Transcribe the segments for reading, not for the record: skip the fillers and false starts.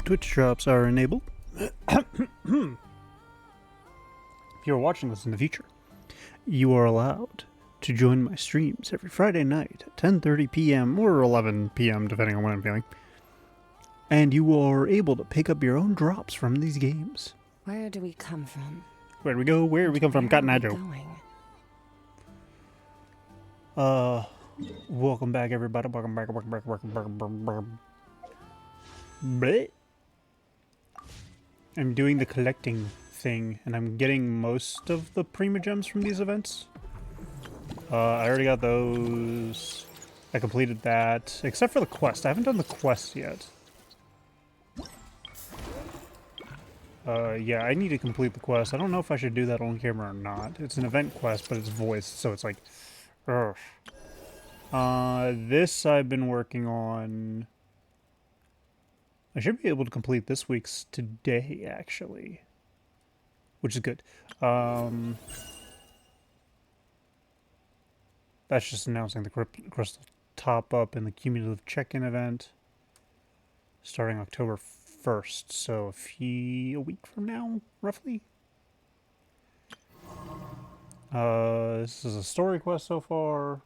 Twitch drops are enabled. If you're watching this in the future, you are allowed to join my streams every Friday night at 10:30 p.m. or 11 p.m. depending on when I'm feeling. And you are able to pick up your own drops from these games. Where do we come from? Where do we go? Where do we come from? Cotton Eye Joe. Welcome back, everybody. Welcome back. Bleh. I'm doing the collecting thing, and I'm getting most of the Prima Gems from these events. I already got those. I completed that, except for the quest. I haven't done the quest yet. Yeah, I need to complete the quest. I don't know if I should do that on camera or not. It's an event quest, but it's voiced, so it's like... Ugh. This I've been working on... I should be able to complete this week's today, actually. Which is good. That's just announcing the crystal top-up and the cumulative check-in event. Starting October 1st, so a week from now, roughly. This is a story quest so far.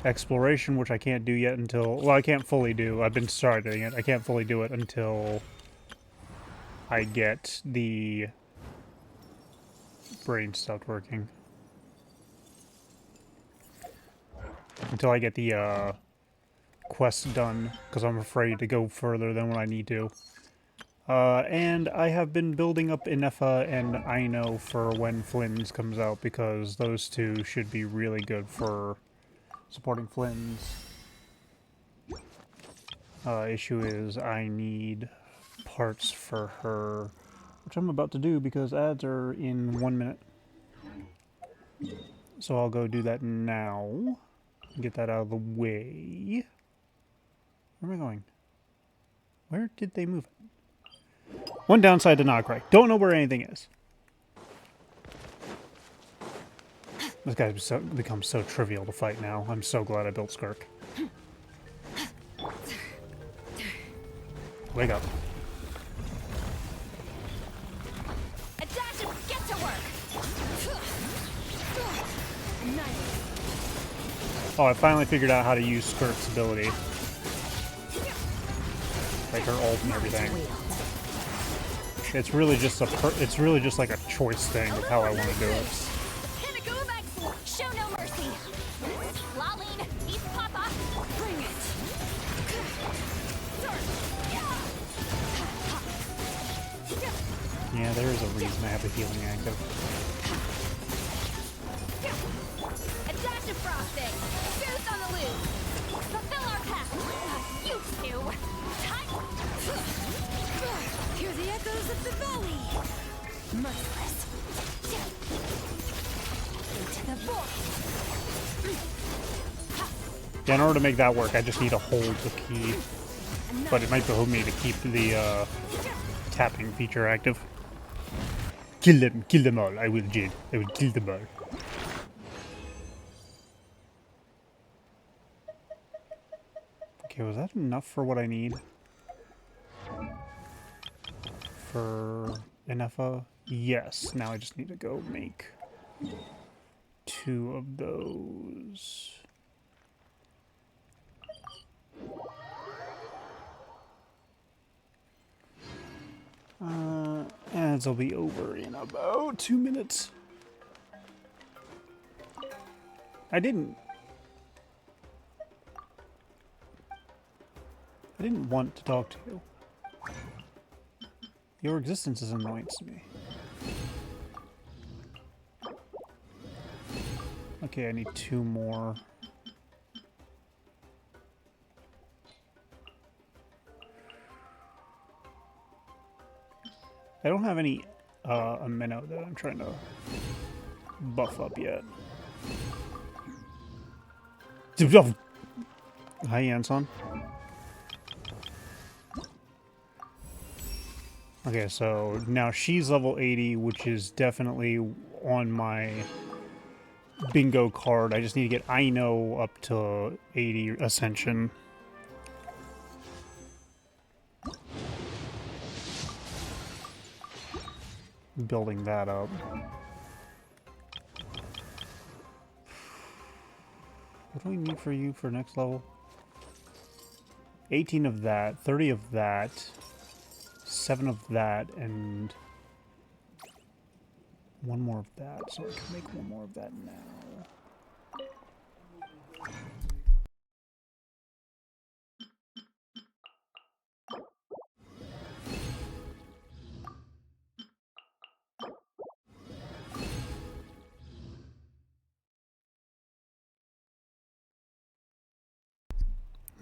Exploration, which I can't do yet until... Well, I can't fully do. I've been starting it. I can't fully do it until I get the brain stopped working. Until I get the quest done, because I'm afraid to go further than what I need to. And I have been building up Inefa and Aino for when Flynn's comes out, because those two should be really good for supporting Flynn's. Issue is I need parts for her, which I'm about to do because ads are in 1 minute. So I'll go do that now. Get that out of the way. Where am I going? Where did they move it? One downside to Nogray. Don't know where anything is. This guy's become so trivial to fight now. I'm so glad I built Skirk. Wake up. Get to work. Oh, I finally figured out how to use Skirk's ability. Like her ult and everything. It's really just it's really just like a choice thing of how I want to do it. Show no mercy. Laline, East Papa, bring it. Yeah, there is a reason I have the healing active. A dash of frosting. Goose on the loose. Fulfill our path. You two. Hear the echoes of the valley. Merciless. Into the void. Yeah, in order to make that work, I just need to hold the key. But it might behoove me to keep the tapping feature active. Kill them all. I will, Jade. I will kill them all. Okay, was that enough for what I need? For Inefa? Yes. Now I just need to go make 2 of those. Ads will be over in about 2 minutes. I didn't want to talk to you. Your existence is annoying to me. Okay, I need 2 more. I don't have any amino that I'm trying to buff up yet. Hi, Anson. Okay, so now she's level 80, which is definitely on my bingo card. I just need to get Aino up to 80 Ascension. building that up. What do we need for you for next level? 18 of that, 30 of that, 7 of that, and 1 more of that. So I can make 1 more of that now.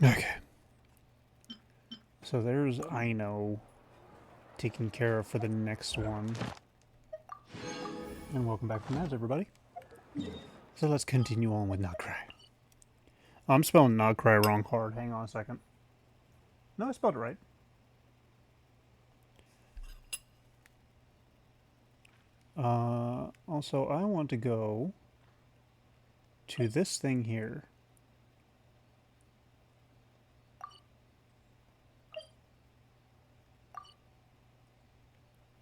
Okay. So there's Ino taken care of for the next one. And welcome back to Mads, everybody. So let's continue on with Nogcry. Oh, I'm spelling Nogcry wrong hard. Hang on a second. No, I spelled it right. Also, I want to go to this thing here.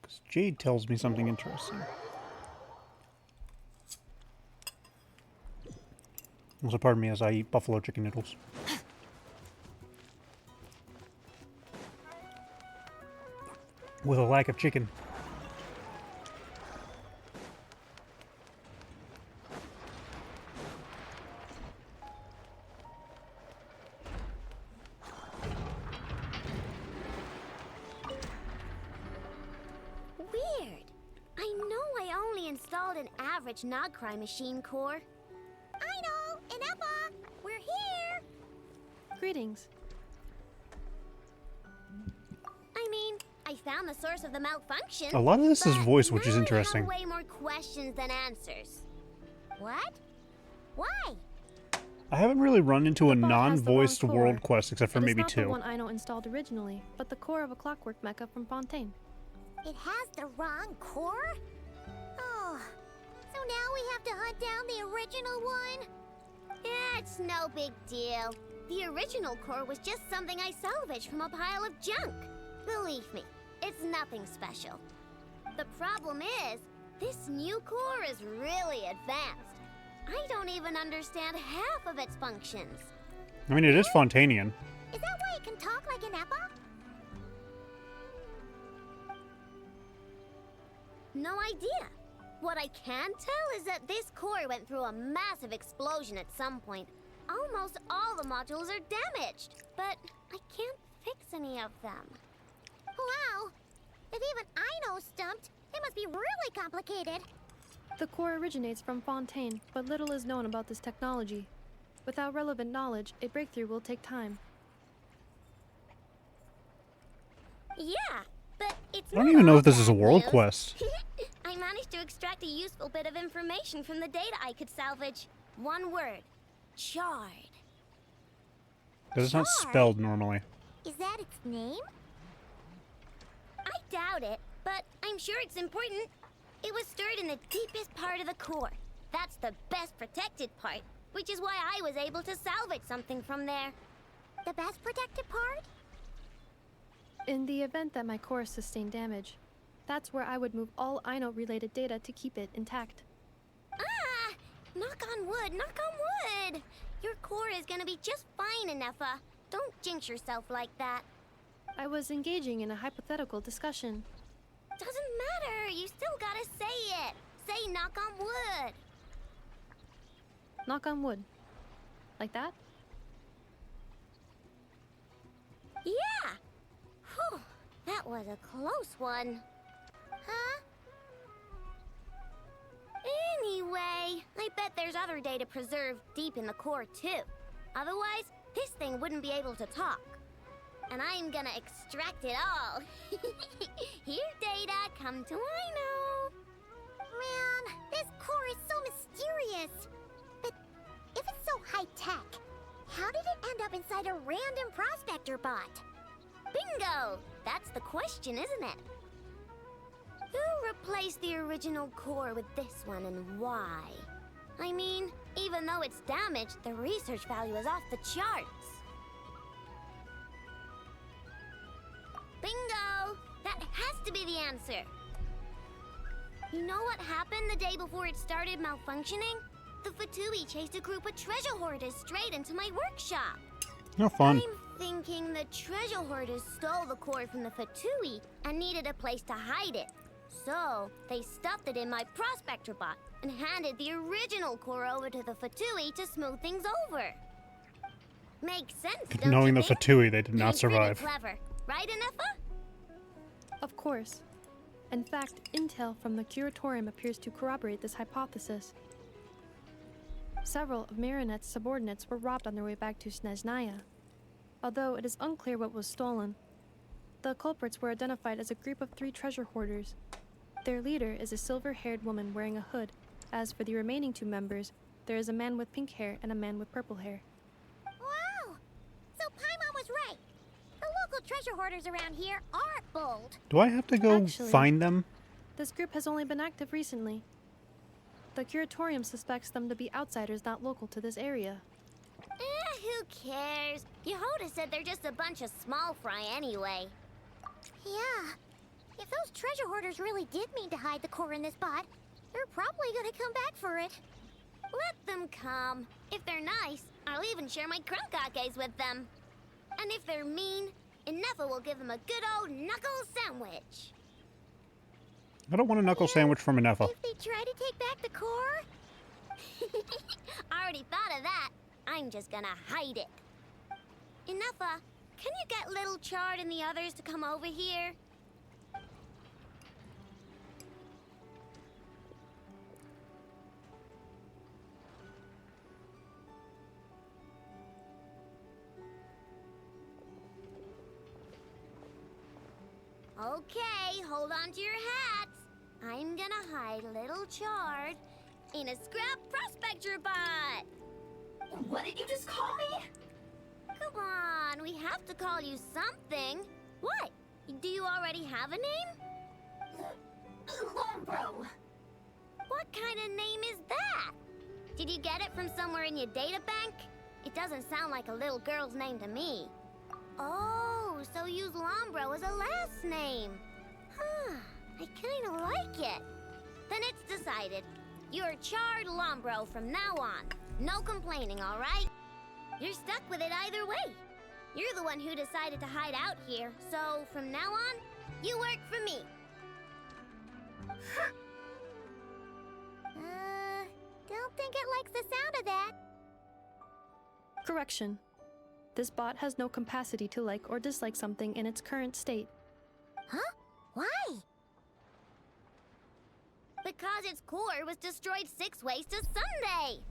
Because Jade tells me something interesting. Also, pardon me as I eat buffalo chicken noodles. With a lack of chicken. Weird. I know I only installed an average Nogcry machine core. I know, Inepa, we're here. Greetings. I mean, I found the source of the malfunction. A lot of this is but voice, which is now I interesting. have way more questions than answers. What? Why? I haven't really run into a The bot has the wrong non-voiced core. world quest except for It is maybe not 2. the one Ino installed originally, but the core of a clockwork mecha from Fontaine. It has the wrong core? Oh, so now we have to hunt down the original one? Yeah, it's no big deal. The original core was just something I salvaged from a pile of junk. Believe me, it's nothing special. The problem is, this new core is really advanced. I don't even understand half of its functions. I mean, it is Fontainian. Is that why it can talk like an Eppa? No idea. What I can tell is that this core went through a massive explosion at some point. Almost all the modules are damaged, but I can't fix any of them. Wow! If even I know stumped, it must be really complicated. The core originates from Fontaine, but little is known about this technology. Without relevant knowledge, a breakthrough will take time. Yeah, but it's I don't not even know all if this is a bad world news. quest. I managed to extract a useful bit of information from the data I could salvage. One word. Charred. Because it's not Sure. spelled normally. Is that its name? I doubt it, but I'm sure it's important. It was stored in the deepest part of the core. That's the best protected part, which is why I was able to salvage something from there. The best protected part? In the event that my core sustained damage, that's where I would move all Ino-related data to keep it intact. Ah! Knock on wood, knock on wood! Your core is gonna be just fine, Inefa. Don't jinx yourself like that. I was engaging in a hypothetical discussion. Doesn't matter, you still gotta say it. Say knock on wood. Knock on wood. Like that? Yeah! Whew, that was a close one. Huh? Anyway, I bet there's other data preserved deep in the core too. Otherwise, this thing wouldn't be able to talk. And I'm gonna extract it all. Here, data, come to Ino. Man, this core is so mysterious. But if it's so high-tech, how did it end up inside a random prospector bot? Bingo! That's the question, isn't it? Who replaced the original core with this one and why? I mean, even though it's damaged, the research value is off the charts. Bingo! That has to be the answer. You know what happened the day before it started malfunctioning? The Fatui chased a group of treasure hoarders straight into my workshop. No fun. I'm thinking the treasure hoarders stole the core from the Fatui and needed a place to hide it. So, they stuffed it in my prospector bot and handed the original core over to the Fatui to smooth things over. Makes sense, don't Knowing you the think? Fatui, they did not Ain't pretty survive. clever, right, Anefa? Of course. In fact, intel from the curatorium appears to corroborate this hypothesis. Several of Marinette's subordinates were robbed on their way back to Snezhnaya. Although it is unclear what was stolen, the culprits were identified as a group of 3 treasure hoarders. Their leader is a silver-haired woman wearing a hood. As for the remaining 2 members, there is a man with pink hair and a man with purple hair. Wow! So Paimon was right. The local treasure hoarders around here aren't bold. Do I have to go Actually- find them? This group has only been active recently. The curatorium suspects them to be outsiders not local to this area. Who cares? Yehoda said they're just a bunch of small fry anyway. Yeah. If those treasure hoarders really did mean to hide the core in this bot, they're probably gonna come back for it. Let them come. If they're nice, I'll even share my crunkakes with them. And if they're mean, Inefa will give them a good old knuckle sandwich. I don't want a knuckle sandwich from an Effa. If they try to take back the core? I already thought of that. I'm just gonna hide it. Inefa, can you get Little Chard and the others to come over here? Okay, hold on to your hats. I'm gonna hide Little Chard in a scrap prospector bot. What did you just call me? Come on, we have to call you something. What? Do you already have a name? Lombro. What kind of name is that? Did you get it from somewhere in your data bank? It doesn't sound like a little girl's name to me. Oh, so use Lombro as a last name. Huh, I kinda like it. Then it's decided. You're Chard Lombro from now on. No complaining, all right? You're stuck with it either way. You're the one who decided to hide out here, so from now on, you work for me. Don't think it likes the sound of that. Correction. This bot has no capacity to like or dislike something in its current state. Huh? Why? Because its core was destroyed 6 ways to Sunday.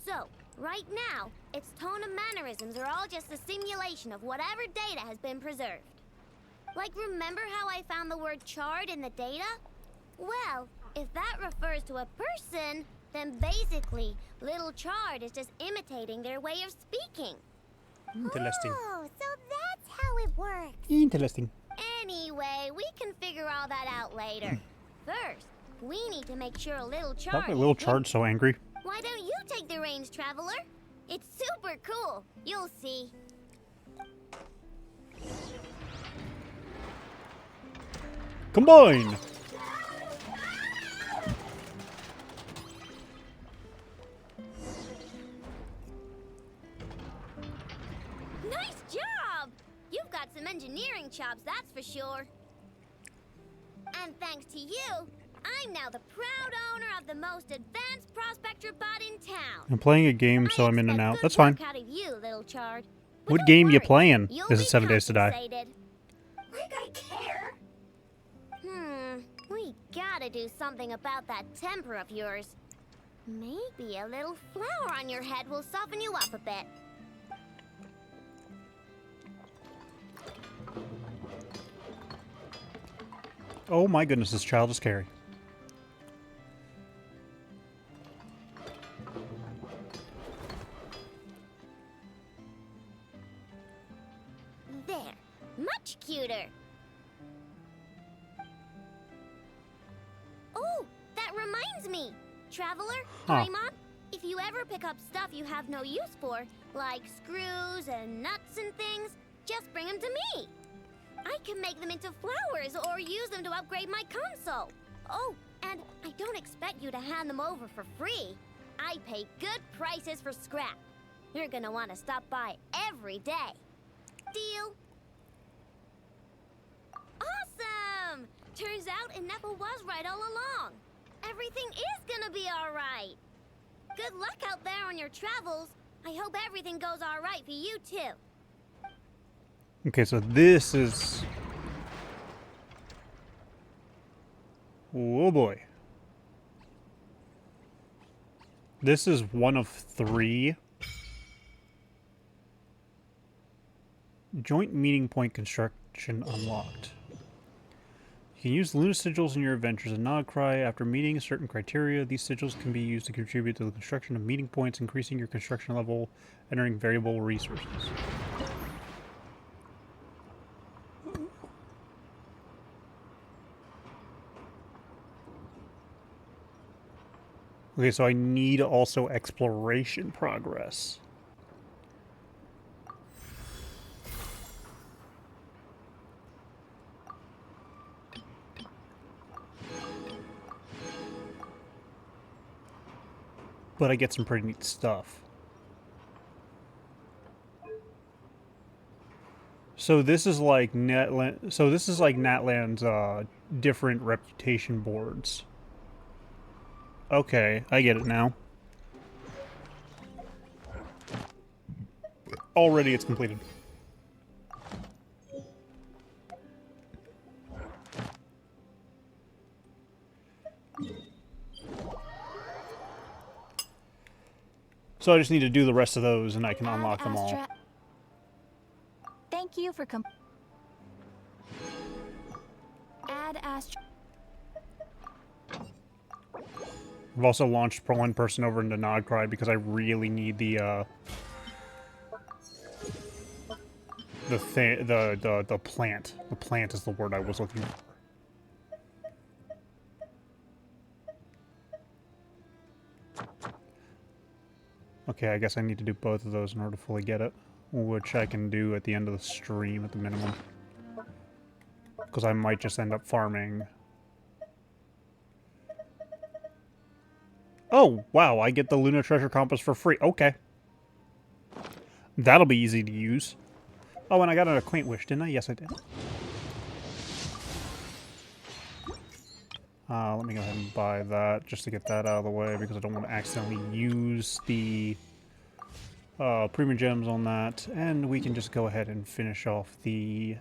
So, right now, its tone and mannerisms are all just a simulation of whatever data has been preserved. Like, remember how I found the word chard in the data? Well, if that refers to a person, then basically, Little Chard is just imitating their way of speaking. Interesting. Oh, so that's how it works. Interesting. Anyway, we can figure all that out later. First, we need to make sure Little Chard Why my little is Chard's so angry? Why don't you take the reins, Traveler? It's super cool. You'll see. Combine! Nice job! You've got some engineering chops, that's for sure. And thanks to you, I'm now the proud owner of the most advanced prospector bot in town. I'm playing a game, so I'm in and out. That's fine. Out of you, little Chard. But What don't game you worry, playing? you'll Is be it 7 Days to Die? compensated. Like I care. We gotta do something about that temper of yours. Maybe a little flour on your head will soften you up a bit. Oh my goodness, this child is scary. There. Much cuter. Oh, that reminds me. Traveler, Huh. Paimon, if you ever pick up stuff you have no use for, like screws and nuts and things, just bring them to me. I can make them into flowers or use them to upgrade my console. Oh, And I don't expect you to hand them over for free. I pay good prices for scrap. You're gonna want to stop by every day. Deal? Awesome! Turns out Ineffa was right all along. Everything is gonna be alright. Good luck out there on your travels. I hope everything goes alright for you too. Okay, so this is... Oh boy. This is one of 3. Joint meeting point construction unlocked. You can use Luna sigils in your adventures in Nogcry. After meeting certain criteria, these sigils can be used to contribute to the construction of meeting points, increasing your construction level and earning variable resources. Okay, so I need also exploration progress. But I get some pretty neat stuff. So this is like Natland's different reputation boards. Okay, I get it now. Already it's completed. So I just need to do the rest of those and I can unlock them all. Thank you for Add Astra. I've also launched one person over into Nogcry because I really need the plant. The plant is the word I was looking for. Okay, I guess I need to do both of those in order to fully get it, which I can do at the end of the stream at the minimum. Because I might just end up farming. Oh, wow, I get the Luna Treasure Compass for free. Okay. That'll be easy to use. Oh, and I got an Acquaint Wish, didn't I? Yes, I did. Let me go ahead and buy that, just to get that out of the way, because I don't want to accidentally use the premium gems on that. And we can just go ahead and finish off the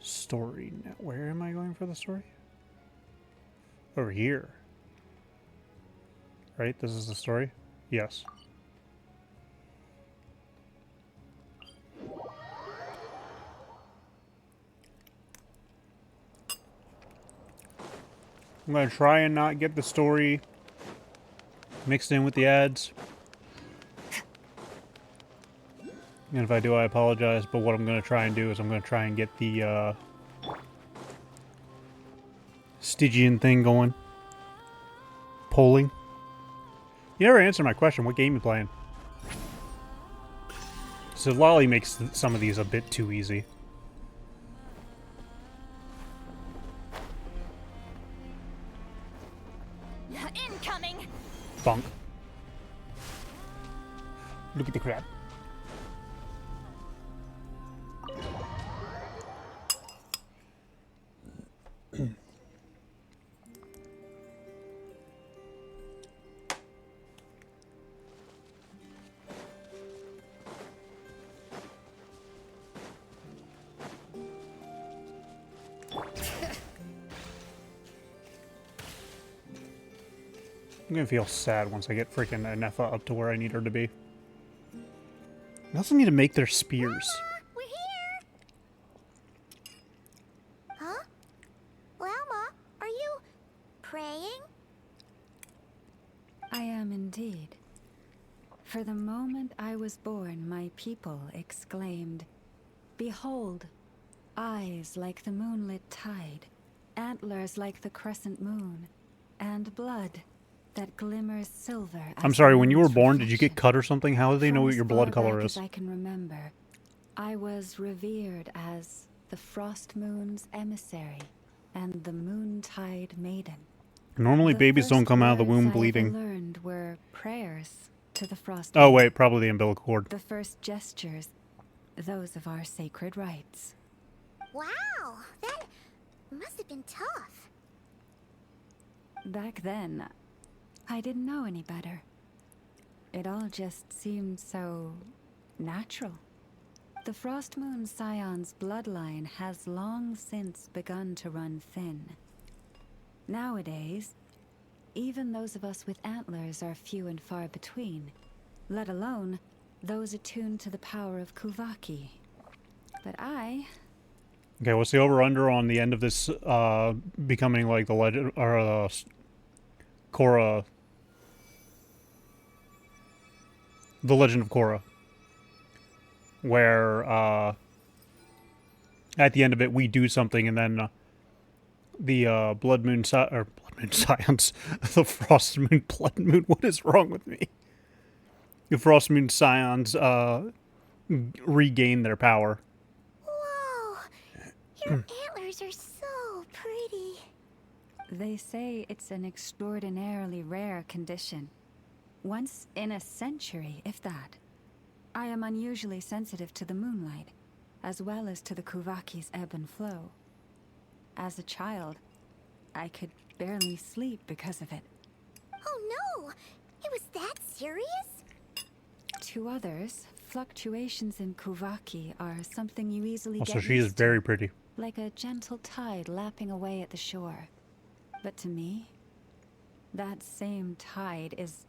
story. Now, where am I going for the story? Over here. Right? This is the story? Yes. I'm going to try and not get the story mixed in with the ads. And if I do, I apologize, but what I'm going to try and do is I'm going to try and get the Stygian thing going. Polling. You never answered my question. What game you playing? So Lolly makes some of these a bit too easy. Incoming. Bonk. Look at the crab. I'm gonna feel sad once I get freaking Ineffa up to where I need her to be. I also need to make their spears. Mama, we're here! Huh? Llama, are you praying? I am indeed. For the moment I was born, my people exclaimed, "Behold, eyes like the moonlit tide, antlers like the crescent moon, and blood that glimmers silver." I'm sorry, when you were born, did you get cut or something? How do they know what your blood color is? As I can remember, I was revered as the Frost Moon's emissary and the Moontide Maiden. Normally The babies don't first come out of the words womb I ever bleeding. learned were prayers to the frost. Oh moon. wait, probably the umbilical cord. The first gestures, those of our sacred rites. Wow, that must have been tough. Back then, I didn't know any better. It all just seemed so natural. The Frost Moon Scion's bloodline has long since begun to run thin. Nowadays, even those of us with antlers are few and far between, let alone those attuned to the power of Kuvaki. But I... Okay, what's the over-under on the end of this becoming like the legend or Korra, the Legend of Korra, where at the end of it we do something and then the Blood Moon Scions, the Frost Moon Blood Moon. What is wrong with me? The Frost Moon Scions regain their power. Whoa, your antlers are so pretty. They say it's an extraordinarily rare condition. Once in a century, if that. I am unusually sensitive to the moonlight, as well as to the Kuvaki's ebb and flow. As a child, I could barely sleep because of it. Oh no, it was that serious? To others, fluctuations in Kuvaki are something you easily Also, get she is used to, very pretty. like a gentle tide lapping away at the shore. But to me, that same tide is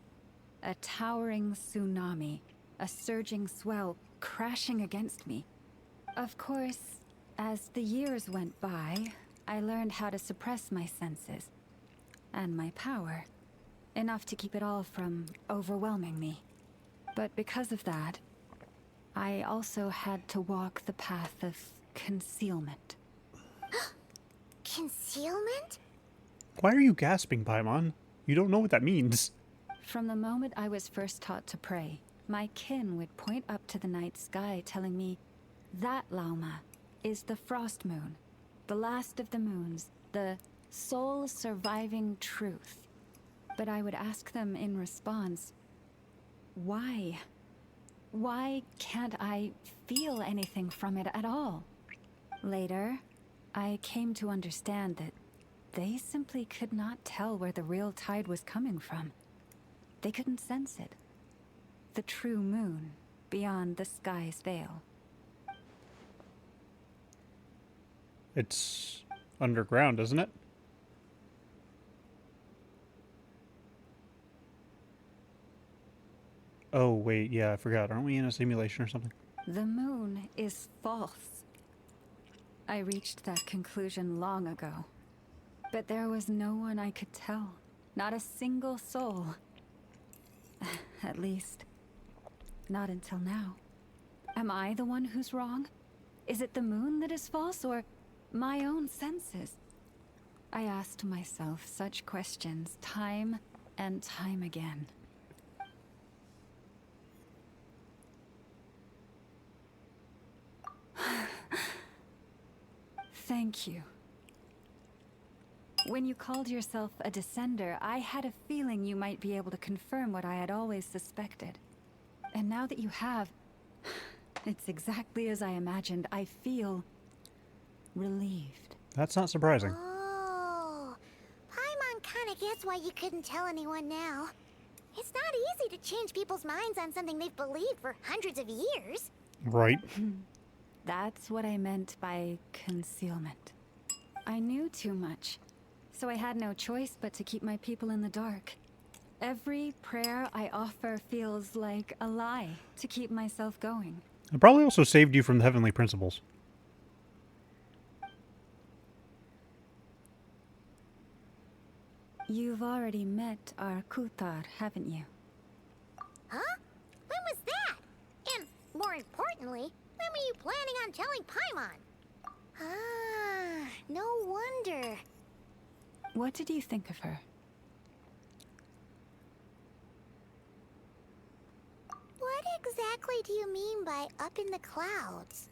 a towering tsunami, a surging swell crashing against me. Of course, as the years went by, I learned how to suppress my senses and my power, enough to keep it all from overwhelming me. But because of that, I also had to walk the path of concealment. Concealment? Why are you gasping, Paimon? You don't know what that means. From the moment I was first taught to pray, my kin would point up to the night sky telling me, that Lauma is the Frost Moon, the last of the moons, the sole surviving truth. But I would ask them in response, why? Why can't I feel anything from it at all? Later, I came to understand that they simply could not tell where the real tide was coming from. They couldn't sense it. The true moon, beyond the sky's veil. It's underground, isn't it? Oh, wait, yeah, I forgot. Aren't we in a simulation or something? The moon is false. I reached that conclusion long ago. But there was no one I could tell. Not a single soul. At least, not until now. Am I the one who's wrong? Is it the moon that is false, or my own senses? I asked myself such questions time and time again. Thank you. When you called yourself a descender, I had a feeling you might be able to confirm what I had always suspected. And now that you have, it's exactly as I imagined. I feel relieved. That's not surprising. Oh, Paimon kinda gets why you couldn't tell anyone now. It's not easy to change people's minds on something they've believed for hundreds of years. Right. That's what I meant by concealment. I knew too much, so I had no choice but to keep my people in the dark. Every prayer I offer feels like a lie to keep myself going. It probably also saved you from the heavenly principles. You've already met our Kutar, haven't you? Huh? When was that? And, more importantly, when were you planning on telling Paimon? Ah, no wonder. What did you think of her? What exactly do you mean by up in the clouds?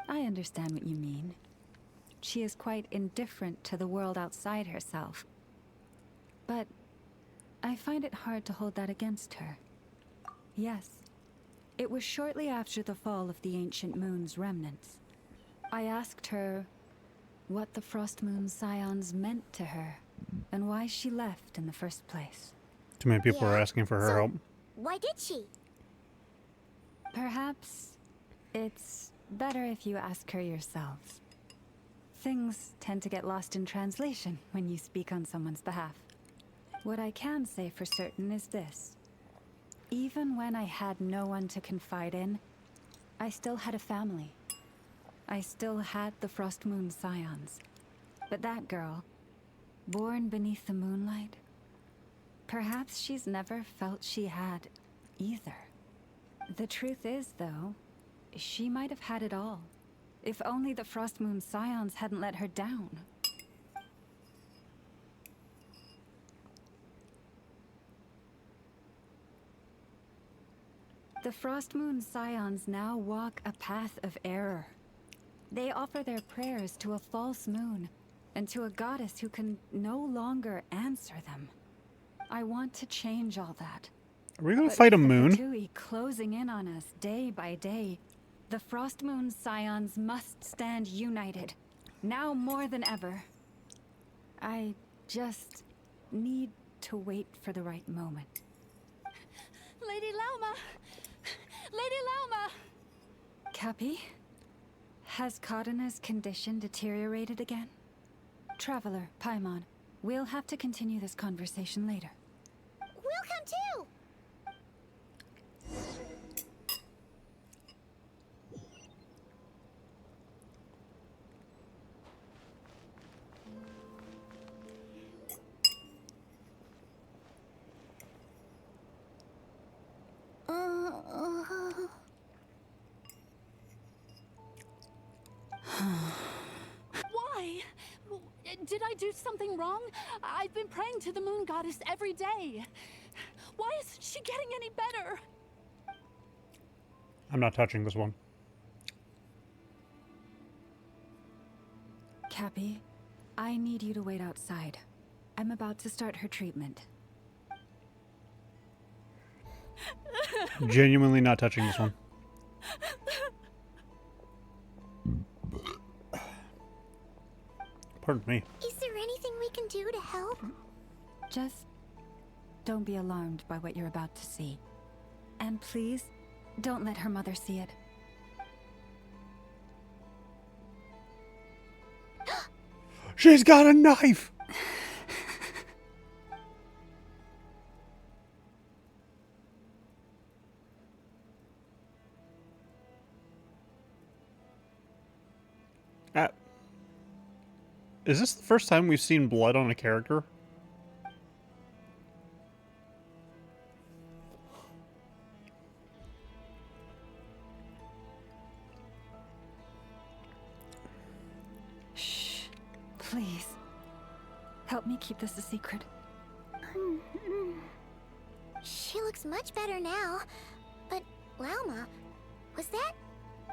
I understand what you mean. She is quite indifferent to the world outside herself. But I find it hard to hold that against her. Yes, it was shortly after the fall of the ancient moon's remnants. I asked her what the Frost Moon Scions meant to her, and why she left in the first place. Too many people are Yeah, asking for her so- help. Why did she? Perhaps it's better if you ask her yourselves. Things tend to get lost in translation when you speak on someone's behalf. What I can say for certain is this. Even when I had no one to confide in, I still had a family. I still had the Frost Moon Scions. But that girl, born beneath the moonlight, perhaps she's never felt she had either. The truth is, though, she might have had it all. If only the Frost Moon Scions hadn't let her down. The Frost Moon Scions now walk a path of error. They offer their prayers to a false moon, and to a goddess who can no longer answer them. I want to change all that. Are we gonna But fight a with the moon? Fatui closing in on us day by day, the Frost Moon Scions must stand united, now more than ever. I just need to wait for the right moment. Lady Lauma! Lady Lauma! Cappy? Has Cardina's condition deteriorated again? Traveler, Paimon, we'll have to continue this conversation later. We'll come too! Why? Did I do something wrong? I've been praying to the moon goddess every day. Why isn't she getting any better? I'm not touching this one. Cappy, I need you to wait outside. I'm about to start her treatment. Genuinely not touching this one. Pardon me. Is there anything we can do to help? Just don't be alarmed by what you're about to see. And please, don't let her mother see it. She's got a knife! Is this the first time we've seen blood on a character? Shh. Please. Help me keep this a secret. She looks much better now. But, Lauma, was that?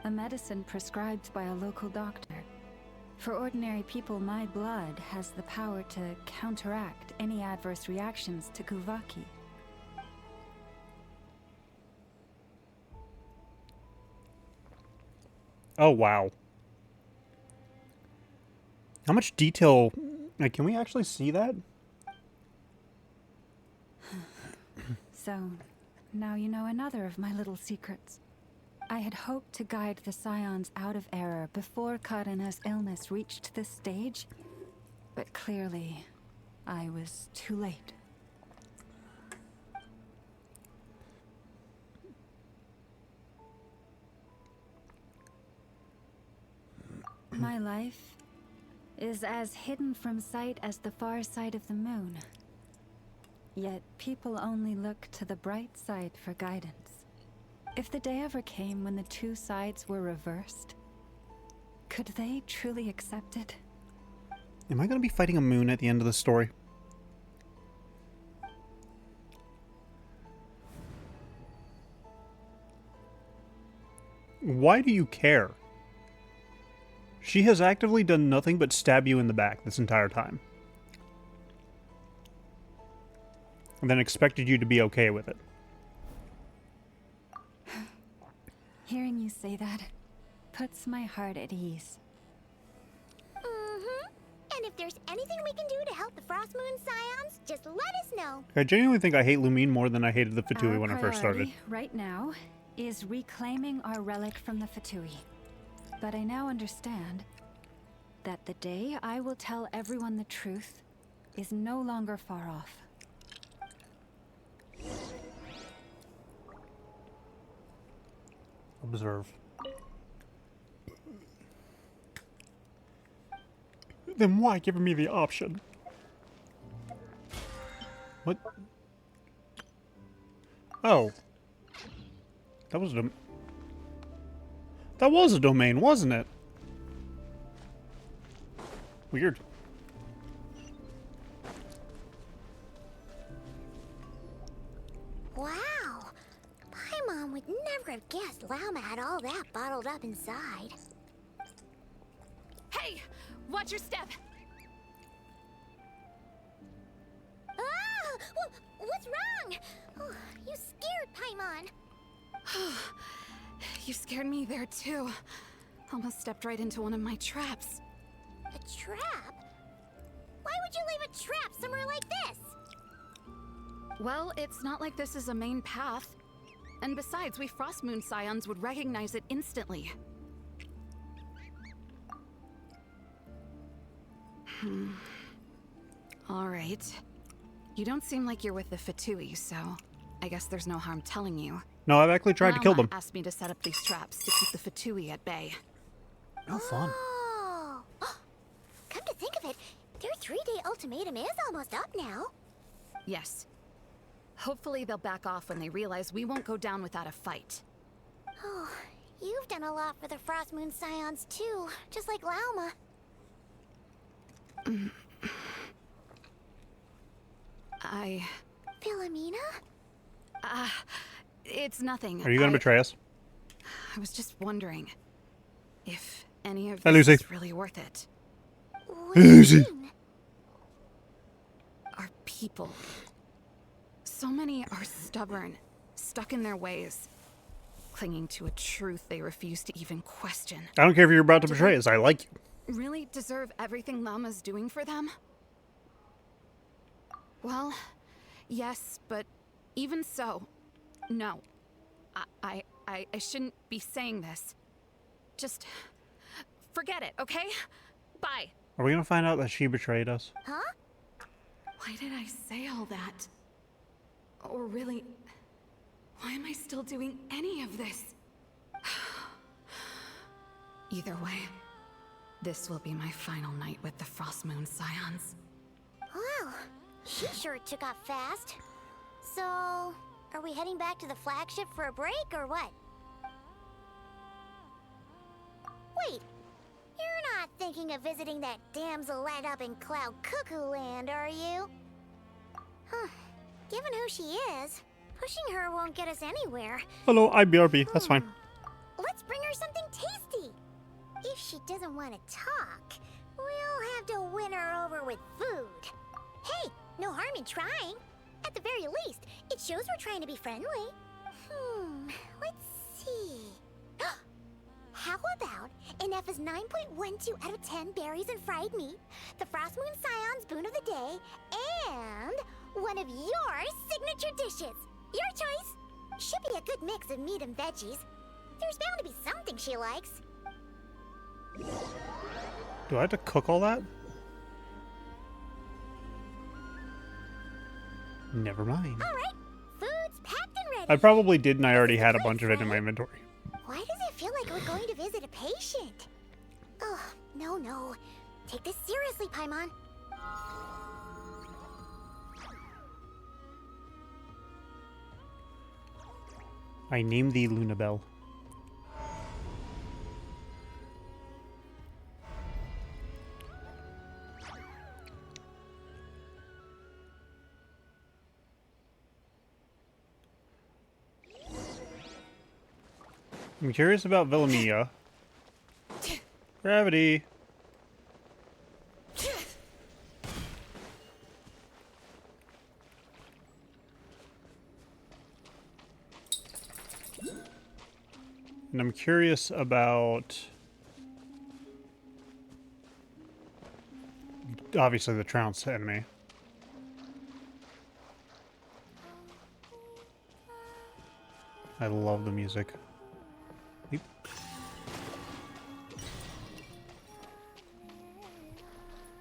A medicine prescribed by a local doctor. For ordinary people, my blood has the power to counteract any adverse reactions to Kuvaki. Oh, wow. How much detail... Like, can we actually see that? So, now you know another of my little secrets. I had hoped to guide the Scions out of error before Karina's illness reached this stage, but clearly, I was too late. My life is as hidden from sight as the far side of the moon. Yet people only look to the bright side for guidance. If the day ever came when the two sides were reversed, could they truly accept it? Am I going to be fighting a moon at the end of the story? Why do you care? She has actively done nothing but stab you in the back this entire time. and then expected you to be okay with it. Hearing you say that puts my heart at ease. Mm-hmm. And if there's anything we can do to help the Frost Moon Scions, just let us know. I genuinely think I hate Lumine more than I hated the Fatui Our when I first started. priority right now is reclaiming our relic from the Fatui. But I now understand that the day I will tell everyone the truth is no longer far off. Observe. Then why giving me the option? What? Oh. That was a... That was a domain, wasn't it? Weird. Wow. Paimon would never have guessed Llama had all that bottled up inside. Hey, watch your step. Ah! What's wrong? Oh, you scared Paimon. You scared me there too. Almost stepped right into one of my traps. A trap? Why would you leave a trap somewhere like this? Well, it's not like this is a main path. And besides, we Frost Moon Scions would recognize it instantly. Alright. You don't seem like you're with the Fatui, so I guess there's no harm telling you. No, I've actually tried to kill them. Asked me to set up these traps to keep the Fatui at bay. No fun. Oh. Come to think of it, their 3-day ultimatum is almost up now. Yes. Hopefully they'll back off when they realize we won't go down without a fight. Oh, you've done a lot for the Frost Moon Scions too, just like Lauma. Philomena? It's nothing. Are you gonna betray us? I was just wondering if any of Hi, this Lucy. is really worth it. What do you Lucy. mean? Our people. So many are stubborn, stuck in their ways, clinging to a truth they refuse to even question. I don't care if you're about to betray us. I like you. Really deserve everything Lama's doing for them? Well, yes, but even so, no. I shouldn't be saying this. Just forget it, okay? Bye. Are we gonna find out that she betrayed us? Huh? Why did I say all that? Or really, why am I still doing any of this? Either way, this will be my final night with the Frost Moon Scions. Wow, she sure took off fast. So, are we heading back to the flagship for a break or what? Wait, you're not thinking of visiting that damsel land up in Cloud Cuckoo Land, are you? Huh. Given who she is, pushing her won't get us anywhere. Hello, I'm BRB. That's fine. Let's bring her something tasty. If she doesn't want to talk, we'll have to win her over with food. Hey, no harm in trying. At the very least, it shows we're trying to be friendly. Let's see. How about Ineffa's 9.12 out of 10 berries and fried meat, the Frost Moon Scion's boon of the day, and one of your signature dishes. Your choice. Should be a good mix of meat and veggies. There's bound to be something she likes. Do I have to cook all that? Never mind. All right, food's packed and ready. I probably did, and I already had a bunch of it in my inventory. Why does it feel like we're going to visit a patient? Oh, no. Take this seriously, Paimon. I named thee Lunabelle. I'm curious about Villamia. Gravity. I'm curious about obviously the trounce enemy. I love the music. Yep.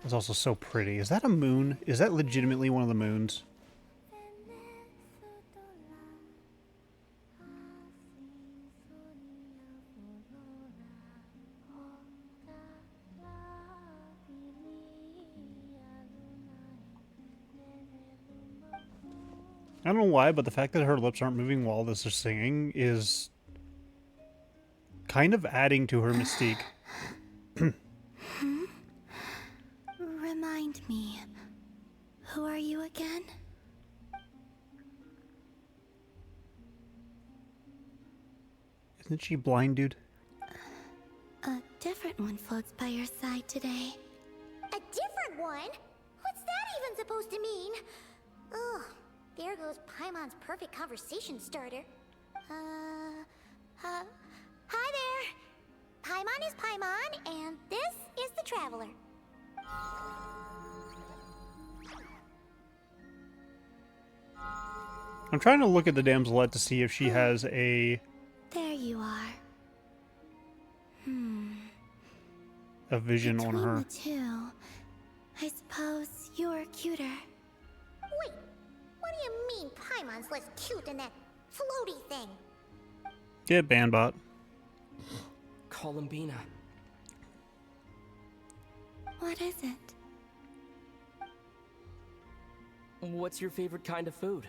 It's also so pretty. Is that a moon? Is that legitimately one of the moons? I don't know why, but the fact that her lips aren't moving while this is singing is kind of adding to her mystique. Remind me, who are you again? Isn't she blind, dude? A different one floats by your side today. A different one? What's that even supposed to mean? Ugh, there goes Paimon's perfect conversation starter. Hi there. Paimon is Paimon, and this is the Traveler. I'm trying to look at the damselette to see if she has a There you are. vision Between on her. the two, I suppose you're cuter. Wait, what do you mean Paimon's less cute than that floaty thing? Get Banbot. Columbina. What is it? What's your favorite kind of food?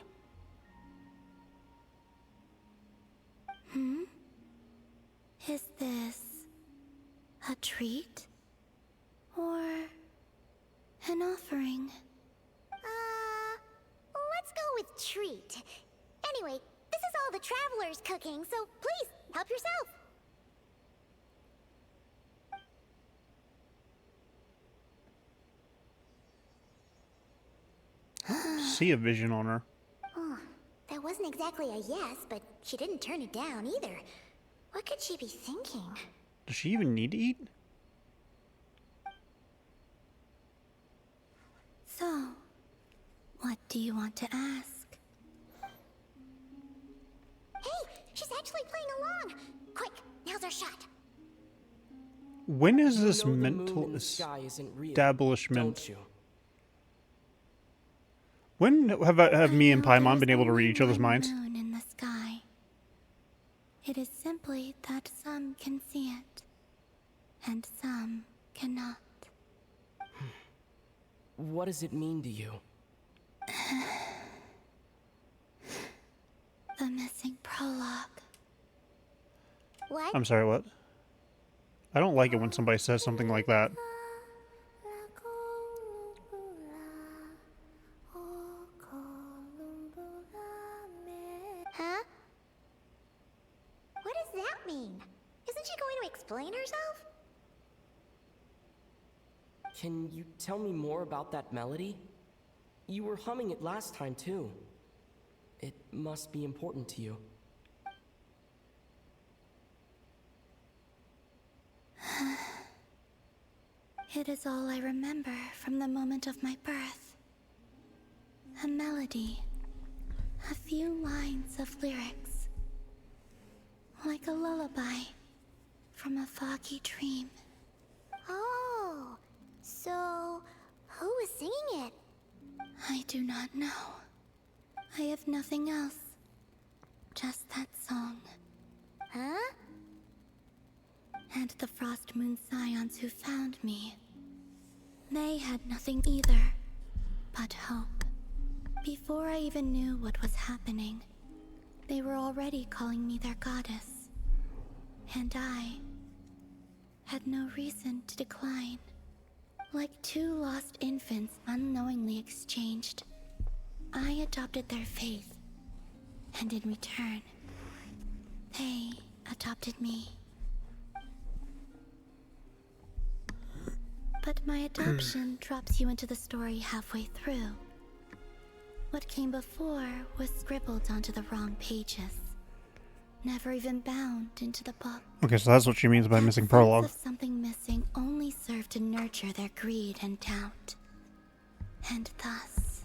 Is this a treat? Or an offering? Let's go with treat. Anyway, this is all the Traveler's cooking, so please, help yourself. See a vision on her. Oh, that wasn't exactly a yes, but she didn't turn it down either. What could she be thinking? Does she even need to eat? So, what do you want to ask? Hey, she's actually playing along! Quick, now's our shot. When is You this know the mental moon in the sky isn't real, establishment? don't you? When have me and I know Paimon there's been able to read only each other's one minds? moon in the sky. It is simply that some can see it, and some cannot. What does it mean to you? The missing prologue. What? I'm sorry, what? I don't like it when somebody says something like that. Huh? What does that mean? Isn't she going to explain herself? Can you tell me more about that melody? You were humming it last time, too. It must be important to you. It is all I remember from the moment of my birth. A melody. A few lines of lyrics. Like a lullaby from a foggy dream. Oh, so who was singing it? I do not know. I have nothing else. Just that song. Huh? And the Frost Moon Scions who found me. They had nothing either, but hope. Before I even knew what was happening, they were already calling me their goddess. And I had no reason to decline. Like two lost infants unknowingly exchanged, I adopted their faith. And in return, they adopted me. But my adoption drops you into the story halfway through. What came before was scribbled onto the wrong pages. never even bound into the book. Okay, so that's what she means by That missing sense prologue. of something missing only served to nurture their greed and doubt. And thus,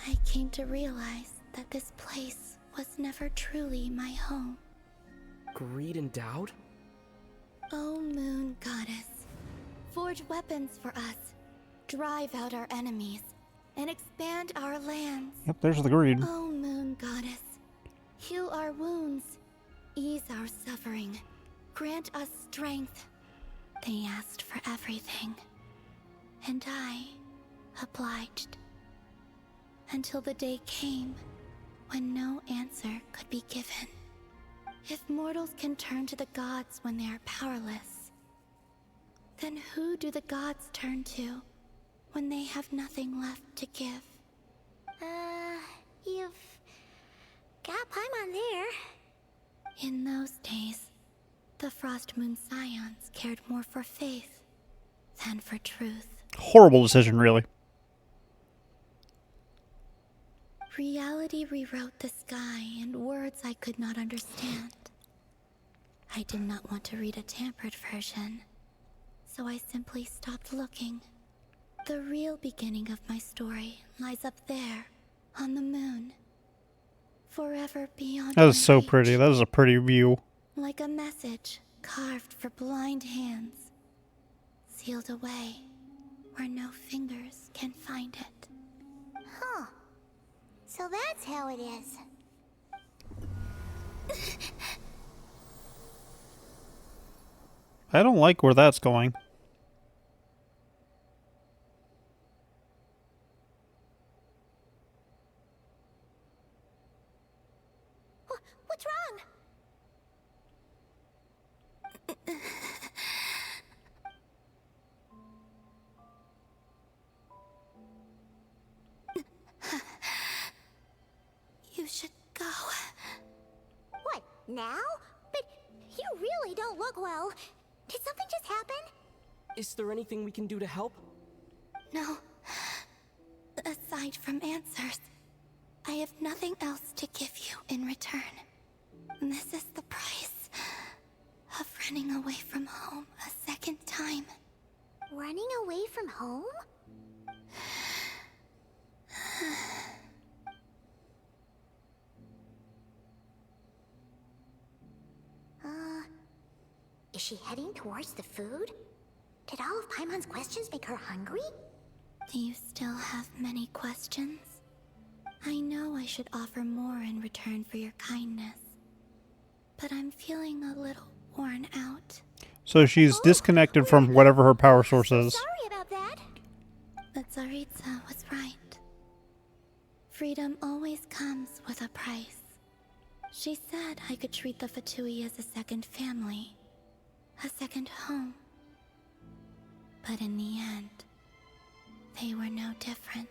I came to realize that this place was never truly my home. Greed and doubt? O moon goddess, forge weapons for us, drive out our enemies, and expand our lands. Yep, there's the greed. O moon goddess, heal our wounds, ease our suffering, grant us strength. They asked for everything, and I obliged. Until the day came when no answer could be given. If mortals can turn to the gods when they are powerless, then who do the gods turn to when they have nothing left to give? You've got Paimon there. In those days, the Frost Moon Scions cared more for faith than for truth. Horrible decision, really. Reality rewrote the sky in words I could not understand. I did not want to read a tampered version, so I simply stopped looking. The real beginning of my story lies up there, on the moon. Forever beyond That is my so reach, pretty. That is a pretty view. like a message carved for blind hands, sealed away where no fingers can find it. Huh. So that's how it is. I don't like where that's going. What's wrong? You should go. What, now? But you really don't look well. Did something just happen? Is there anything we can do to help? No. Aside from answers, I have nothing else to give you in return. This is the price of running away from home a second time. Running away from home? Is she heading towards the food? Did all of Paimon's questions make her hungry? Do you still have many questions? I know I should offer more in return for your kindness, but I'm feeling a little worn out. So she's disconnected from whatever her power source is. Sorry about that. The Tsaritsa was right. Freedom always comes with a price. She said I could treat the Fatui as a second family, a second home. But in the end, they were no different.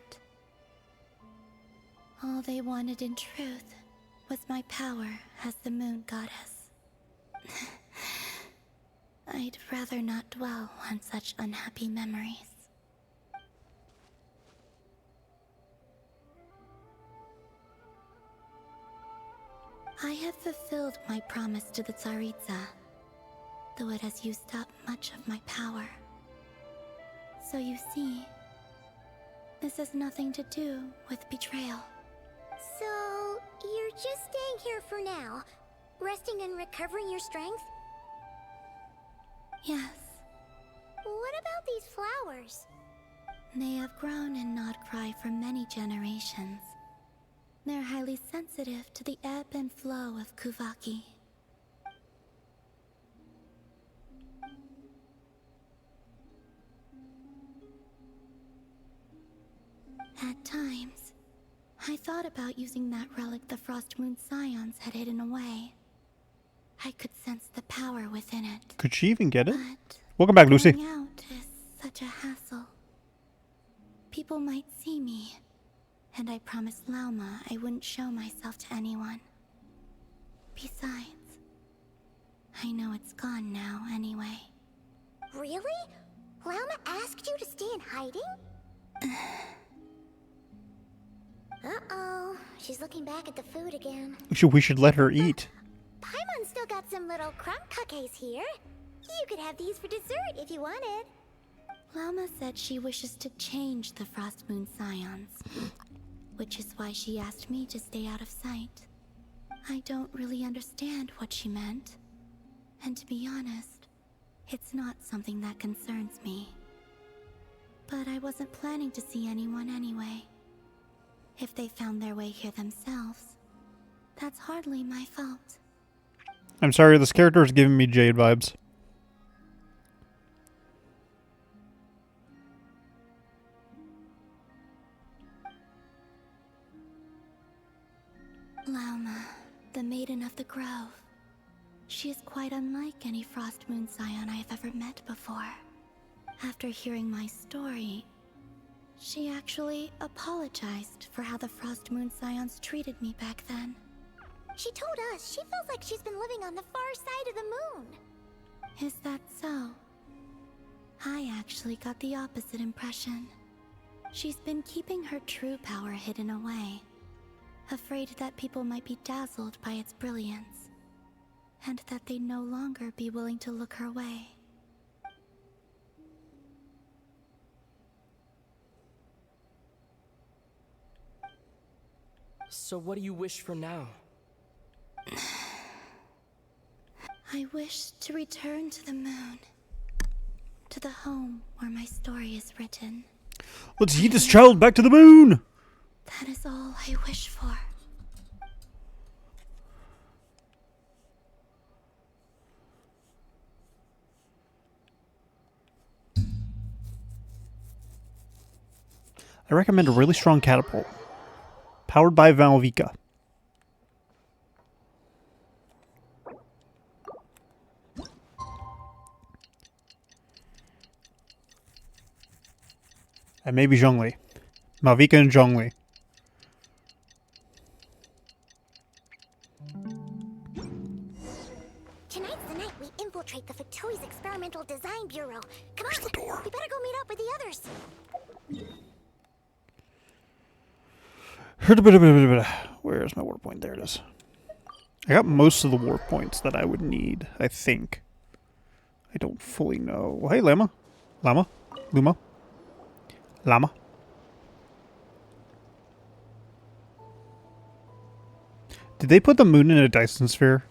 All they wanted in truth was my power as the moon goddess. I'd rather not dwell on such unhappy memories. I have fulfilled my promise to the Tsaritsa, though it has used up much of my power. So you see, this has nothing to do with betrayal. So, you're just staying here for now, resting and recovering your strength? Yes. What about these flowers? They have grown in Nodcry for many generations. They're highly sensitive to the ebb and flow of Kuvaki. At times, I thought about using that relic the Frost Moon Scions had hidden away. I could sense the power within it. Could she even get it? But Welcome back, Lucy. going out is such a hassle. People might see me, and I promised Lauma I wouldn't show myself to anyone. Besides, I know it's gone now anyway. Really? Lauma asked you to stay in hiding? Uh-oh. She's looking back at the food again. We should let her eat. Paimon still got some little crumb cookies here. You could have these for dessert if you wanted. Llama said she wishes to change the Frost Moon Scions, which is why she asked me to stay out of sight. I don't really understand what she meant. And to be honest, it's not something that concerns me. But I wasn't planning to see anyone anyway. If they found their way here themselves, that's hardly my fault. I'm sorry, this character is giving me Jade vibes. Lauma, the Maiden of the Grove. She is quite unlike any Frost Moon Scion I have ever met before. After hearing my story, she actually apologized for how the Frost Moon Scions treated me back then. She told us she feels like she's been living on the far side of the moon. Is that so? I actually got the opposite impression. She's been keeping her true power hidden away, afraid that people might be dazzled by its brilliance, and that they'd no longer be willing to look her way. So what do you wish for now? I wish to return to the moon, to the home where my story is written. Let's yeet this child back to the moon! That is all I wish for. I recommend a really strong catapult. Powered by Valvika. And maybe Zhongli. Malvika and Zhongli. Tonight's the night we infiltrate the Fatoui's Experimental Design Bureau. Come on, the door? we better go meet up with the others. Where's my warp point? There it is. I got most of the warp points that I would need, I think. I don't fully know. Well, hey, Llama. Llama? Luma? Llama? Did they put the moon in a Dyson sphere?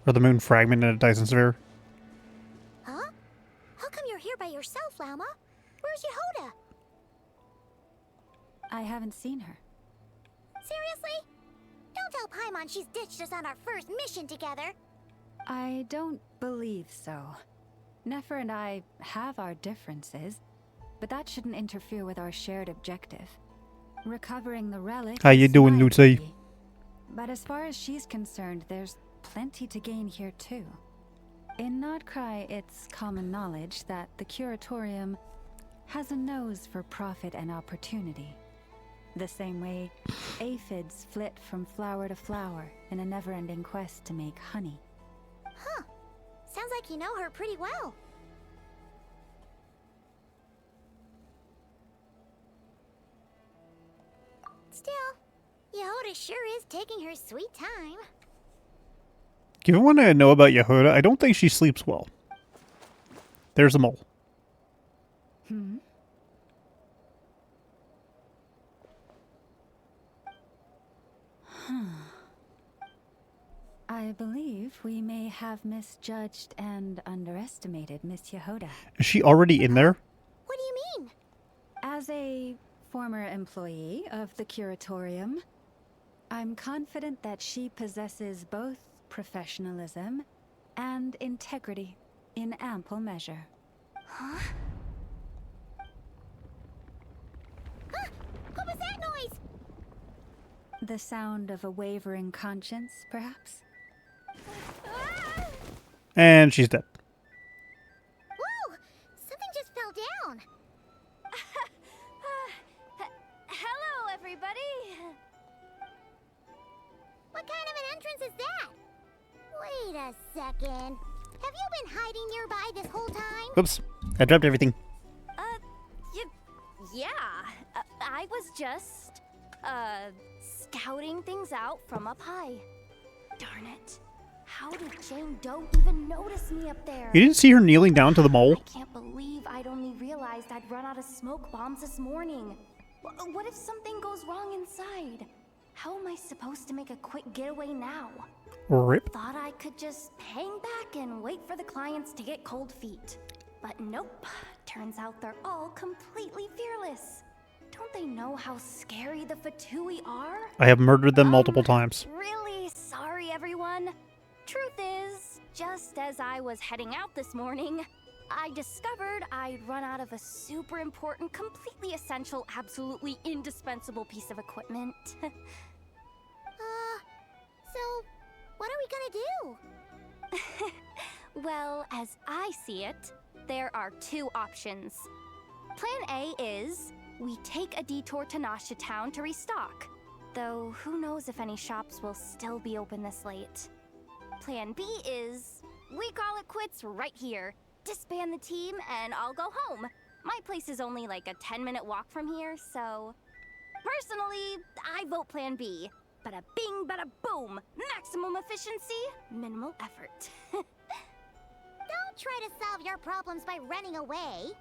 Or the moon fragment in a Dyson sphere? Huh? How come you're here by yourself, Llama? Where's Yehoda? I haven't seen her. Seriously? Don't tell Paimon she's ditched us on our first mission together. I don't believe so. Nefer and I have our differences, but that shouldn't interfere with our shared objective. Recovering the relic. How you is doing, my Lucy? duty. But as far as she's concerned, there's plenty to gain here too. In Nodcry, it's common knowledge that the Curatorium has a nose for profit and opportunity. The same way aphids flit from flower to flower in a never-ending quest to make honey. Huh. Sounds like you know her pretty well. Still, Yehoda sure is taking her sweet time. Given what I know about Yehoda, I don't think she sleeps well. There's a mole. I believe we may have misjudged and underestimated Miss Yehoda. Is she already in there? What do you mean? As a former employee of the Curatorium, I'm confident that she possesses both professionalism and integrity in ample measure. Huh? Huh? What was that noise? The sound of a wavering conscience, perhaps? Ah! And she's dead. Whoa! Something just fell down. Hello, everybody. What kind of an entrance is that? Wait a second. Have you been hiding nearby this whole time? Oops. I dropped everything. Yeah. I was just Scouting things out from up high. Darn it. How did Jane Doe even notice me up there? You didn't see her kneeling down to the mole? I can't believe I'd only realized I'd run out of smoke bombs this morning. What if something goes wrong inside? How am I supposed to make a quick getaway now? Rip. Thought I could just hang back and wait for the clients to get cold feet. But nope. Turns out they're all completely fearless. Don't they know how scary the Fatui are? I have murdered them multiple times. Really sorry, everyone. Truth is, just as I was heading out this morning, I discovered I'd run out of a super important, completely essential, absolutely indispensable piece of equipment. So what are we gonna do? Well, as I see it, there are two options. Plan A is we take a detour to Nasha Town to restock, though who knows if any shops will still be open this late. Plan B is we call it quits right here, disband the team, and I'll go home. My place is only like a 10-minute walk from here, so... Personally, I vote Plan B. Bada bing, bada boom! Maximum efficiency, minimal effort. Don't try to solve your problems by running away.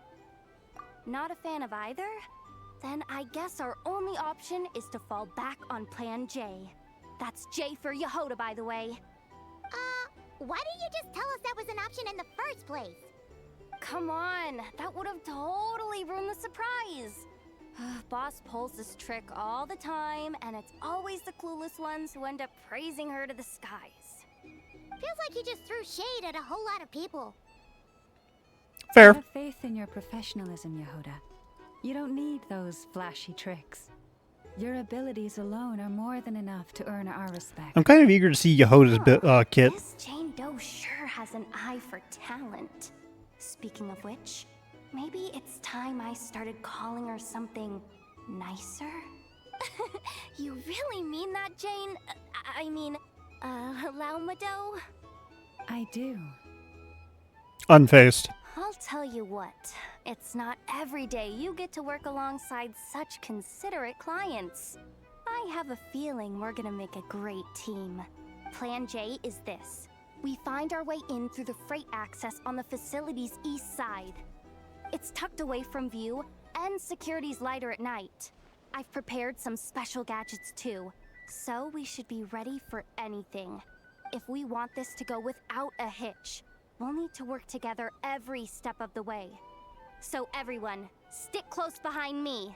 Not a fan of either? Then I guess our only option is to fall back on Plan J. That's J for Yehoda, by the way. Why didn't you just tell us that was an option in the first place? Come on, that would have totally ruined the surprise. Boss pulls this trick all the time, and it's always the clueless ones who end up praising her to the skies. Feels like you just threw shade at a whole lot of people. Fair. Have faith in your professionalism, Yehoda. You don't need those flashy tricks. Your abilities alone are more than enough to earn our respect. I'm kind of eager to see Yehoda's kit. This Jane Doe sure has an eye for talent. Speaking of which, maybe it's time I started calling her something nicer? You really mean that, Jane? I mean, Laumado? I do. Unfazed. I'll tell you what, it's not every day you get to work alongside such considerate clients. I have a feeling we're gonna make a great team. Plan J is this. We find our way in through the freight access on the facility's east side. It's tucked away from view, and security's lighter at night. I've prepared some special gadgets too, so we should be ready for anything. If we want this to go without a hitch, we'll need to work together every step of the way. So everyone, stick close behind me.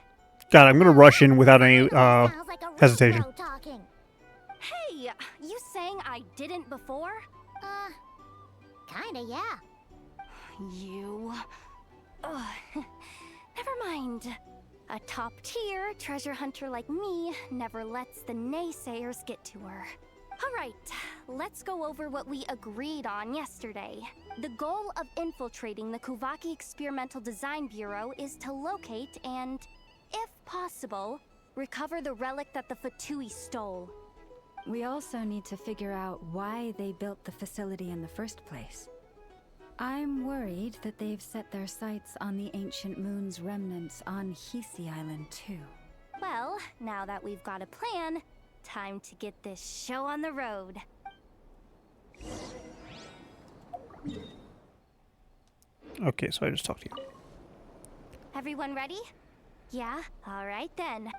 God, I'm gonna rush in without any Sounds like a hesitation. Rubro talking. Hey, you saying I didn't before? Kinda, yeah. You... Ugh, never mind. A top-tier treasure hunter like me never lets the naysayers get to her. Alright, let's go over what we agreed on yesterday. The goal of infiltrating the Kuvaki Experimental Design Bureau is to locate and, if possible, recover the relic that the Fatui stole. We also need to figure out why they built the facility in the first place. I'm worried that they've set their sights on the ancient moon's remnants on Hisi Island too. Well, now that we've got a plan, time to get this show on the road. Okay, so I just talked to you. Everyone ready? Yeah? Alright then.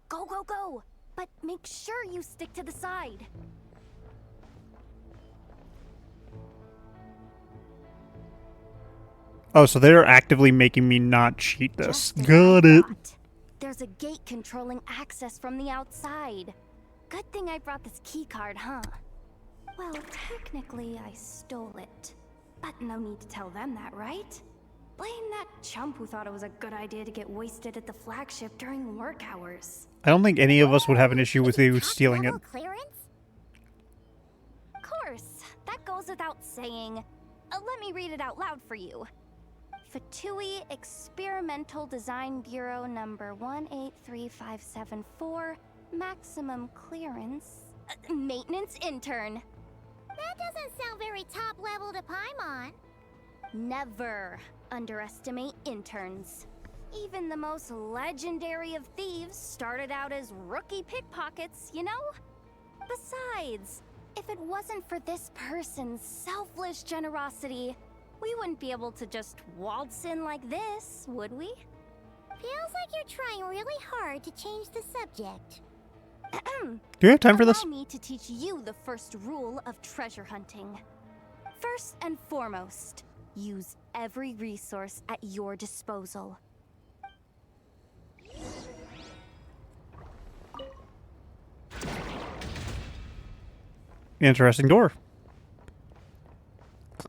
Go, go, go! But make sure you stick to the side. Oh, so they're actively making me not cheat this. Just as Got I it. thought. There's a gate controlling access from the outside. Good thing I brought this keycard, huh? Well, technically I stole it. But no need to tell them that, right? Blame that chump who thought it was a good idea to get wasted at the flagship during work hours. I don't think any of us would have an issue with you Top stealing it. level clearance? Of course, that goes without saying. Let me read it out loud for you. Fatui Experimental Design Bureau number 183574, maximum clearance, maintenance intern. That doesn't sound very top level to Paimon. Never underestimate interns. Even the most legendary of thieves started out as rookie pickpockets, you know? Besides, if it wasn't for this person's selfless generosity, we wouldn't be able to just waltz in like this, would we? Feels like you're trying really hard to change the subject. Do you have time for this? Allow me to teach you the first rule of treasure hunting. First and foremost, use every resource at your disposal. Interesting door.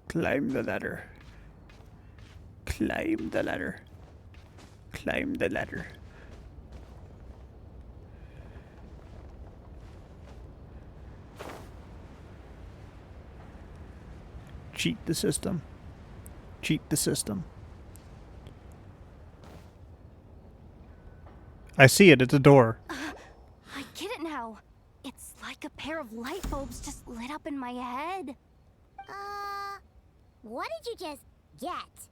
Climb the ladder. Climb the ladder. Climb the ladder. Cheat the system. Cheat the system. I see it. It's a door. I get it now. It's like a pair of light bulbs just lit up in my head. What did you just get?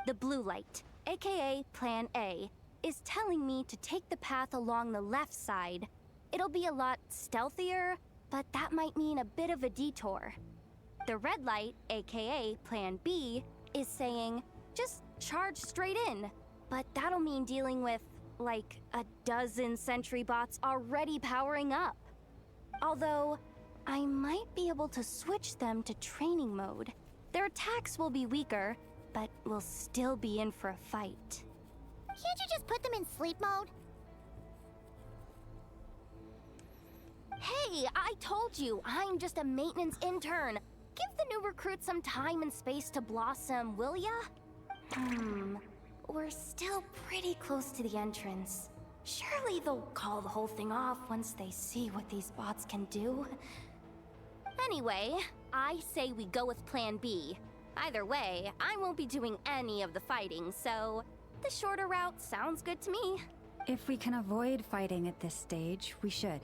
The blue light, aka Plan A, is telling me to take the path along the left side. It'll be a lot stealthier, but that might mean a bit of a detour. The red light, aka Plan B, is saying, just charge straight in. But that'll mean dealing with, like, a dozen sentry bots already powering up. Although, I might be able to switch them to training mode. Their attacks will be weaker, but we'll still be in for a fight. Can't you just put them in sleep mode? Hey, I told you, I'm just a maintenance intern. Give the new recruits some time and space to blossom, will ya? We're still pretty close to the entrance. Surely they'll call the whole thing off once they see what these bots can do. Anyway, I say we go with Plan B. Either way, I won't be doing any of the fighting, so the shorter route sounds good to me. If we can avoid fighting at this stage, we should.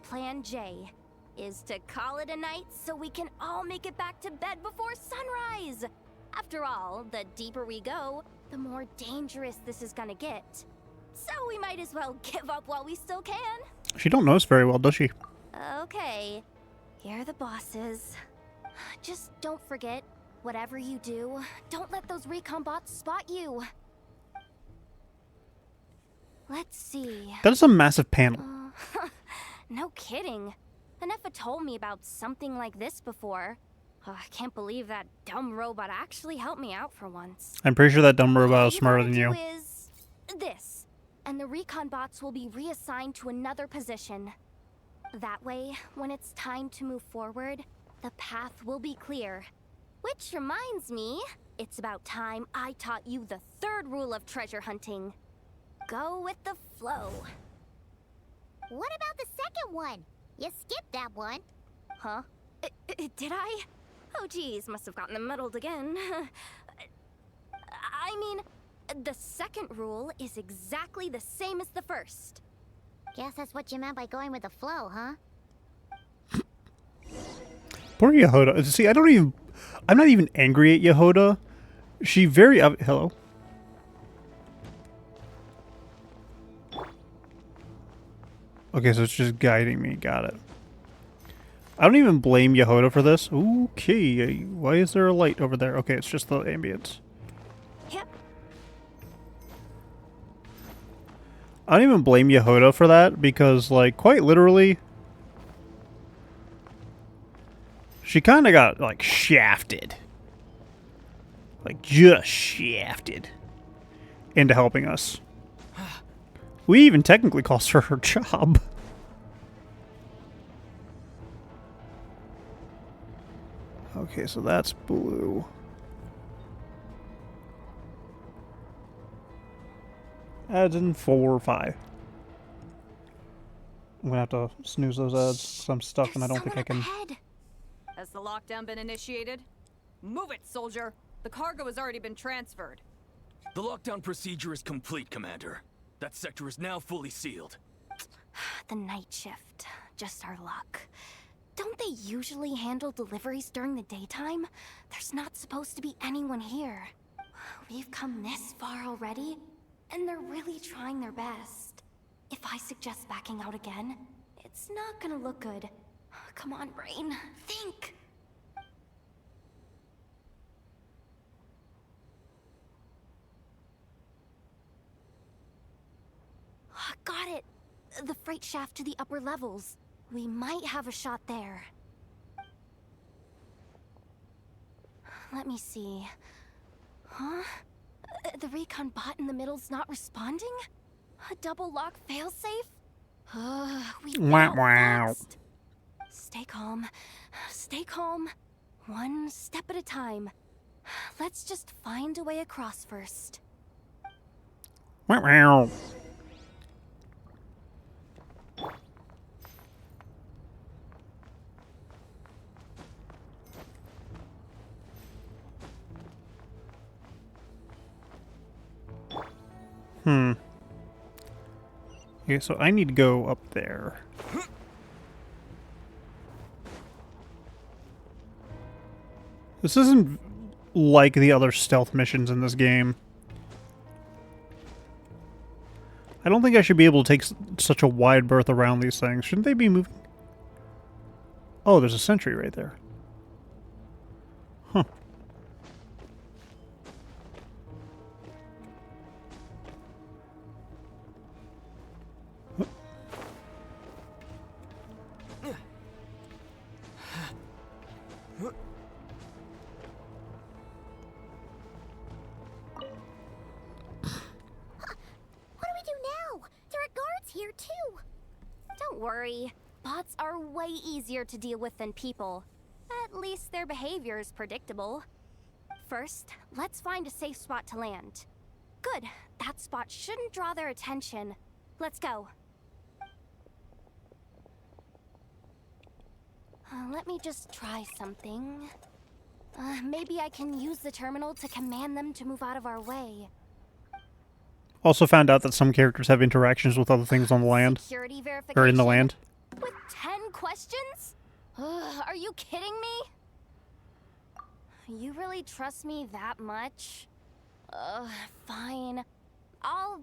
Plan J is to call it a night so we can all make it back to bed before sunrise. After all, the deeper we go, the more dangerous this is gonna get. So we might as well give up while we still can. She don't know us very well, does she? Okay, here are the bosses. Just don't forget, whatever you do, don't let those recon bots spot you. Let's see. That is a massive panel. No kidding. Anefa told me about something like this before. I can't believe that dumb robot actually helped me out for once. I'm pretty sure that dumb robot is All smarter gotta than you. do is this, and the recon bots will be reassigned to another position. That way, when it's time to move forward, the path will be clear. Which reminds me, it's about time I taught you the third rule of treasure hunting. Go with the flow. What about the second one? You skipped that one. Huh? Did I? Oh geez, must have gotten muddled again. I mean, the second rule is exactly the same as the first. Guess that's what you meant by going with the flow, huh? Poor Yehoda. See, I'm not even angry at Yehoda. She very... hello? Okay, so it's just guiding me. Got it. I don't even blame Yehoda for this. Okay, why is there a light over there? Okay, it's just the ambience. Yep. I don't even blame Yehoda for that, because, like, quite literally, she kind of got, like, shafted. Like, just shafted into helping us. We even technically cost her her job. Okay, so that's blue. Ads in 4 or 5. I'm gonna have to snooze those ads because I'm stuck and I don't think I can. Has the lockdown been initiated? Move it, soldier! The cargo has already been transferred. The lockdown procedure is complete, Commander. That sector is now fully sealed. The night shift. Just our luck. Don't they usually handle deliveries during the daytime? There's not supposed to be anyone here. We've come this far already, and they're really trying their best. If I suggest backing out again, it's not gonna look good. Come on, brain. Think! Got it! The freight shaft to the upper levels. We might have a shot there. Let me see. Huh? The recon bot in the middle's not responding? A double lock failsafe? We Wow, out wow. fast. Stay calm. Stay calm. One step at a time. Let's just find a way across first. Wow, wow. Okay, so I need to go up there. This isn't like the other stealth missions in this game. I don't think I should be able to take such a wide berth around these things. Shouldn't they be moving? Oh, there's a sentry right there. Huh. Here too. Don't worry. Bots are way easier to deal with than people. At least their behavior is predictable. First, let's find a safe spot to land. Good. That spot shouldn't draw their attention. Let's go. Let me just try something. Maybe I can use the terminal to command them to move out of our way. Also found out that some characters have interactions with other things on the land. Security Or in the verification? land. With 10 questions? Are you kidding me? You really trust me that much? Fine. I'll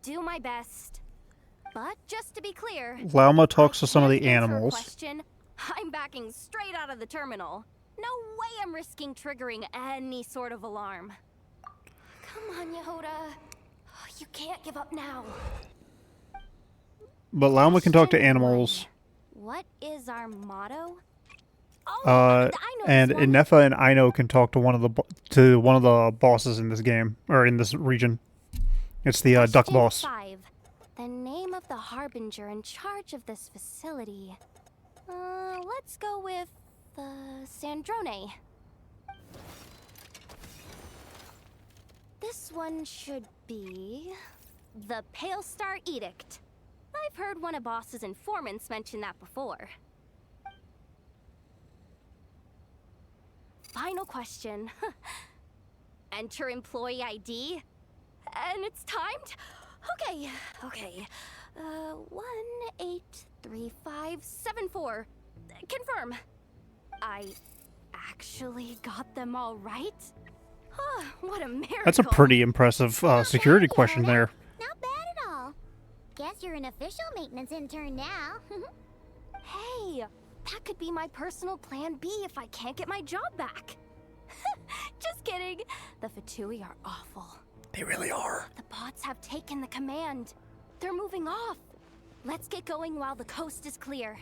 do my best. But just to be clear, Lauma talks to some of if I the can't answer a animals. question, I'm backing straight out of the terminal. No way I'm risking triggering any sort of alarm. Come on, Yehoda. You can't give up now. But Lauma can talk to Question animals. one. What is our motto? And this one. Inefa and Aino can talk to one of the bosses in this game, or in this region. It's the duck Question boss. 5. The name of the harbinger in charge of this facility. Let's go with Sandrone. This one should be the Pale Star Edict. I've heard one of Boss's informants mention that before. Final question. Enter employee ID. And it's timed? Okay. 183574. Confirm. I actually got them all right? What a miracle. That's a pretty impressive security question there. Not bad at all. Guess you're an official maintenance intern now. Hey, that could be my personal plan B if I can't get my job back. Just kidding. The Fatui are awful. They really are. The bots have taken the command. They're moving off. Let's get going while the coast is clear.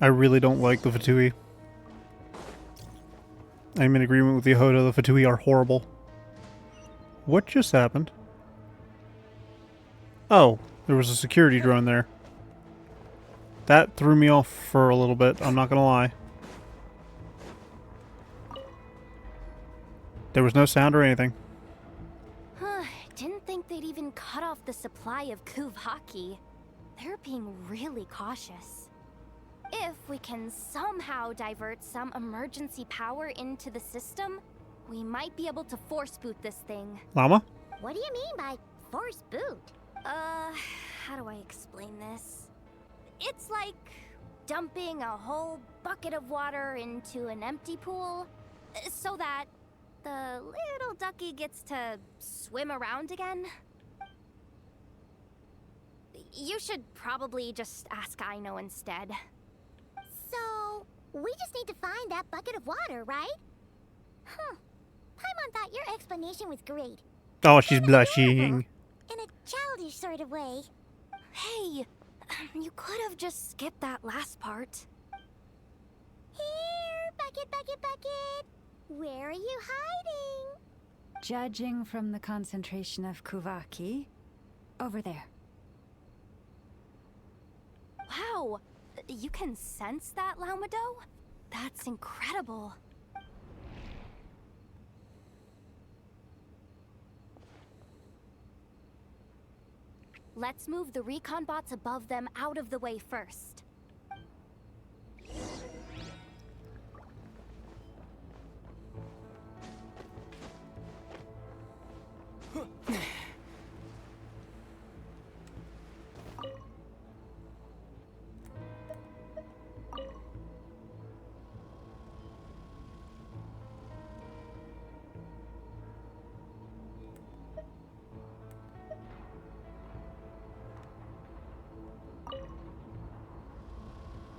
I really don't like the Fatui. I'm in agreement with Yehoda. The Fatui are horrible. What just happened? Oh, there was a security drone there. That threw me off for a little bit, I'm not gonna lie. There was no sound or anything. Didn't think they'd even cut off the supply of Kuv Haki. They're being really cautious. If we can somehow divert some emergency power into the system, we might be able to force boot this thing. Llama? What do you mean by force boot? How do I explain this? It's like dumping a whole bucket of water into an empty pool so that the little ducky gets to swim around again? You should probably just ask Aino instead. So, we just need to find that bucket of water, right? Huh. Paimon thought your explanation was great. Oh, she's blushing. In a childish sort of way. Hey, you could have just skipped that last part. Here, bucket, bucket, bucket. Where are you hiding? Judging from the concentration of Kuvaki, over there. Wow, you can sense that, Laumado? That's incredible. Let's move the recon bots above them out of the way first.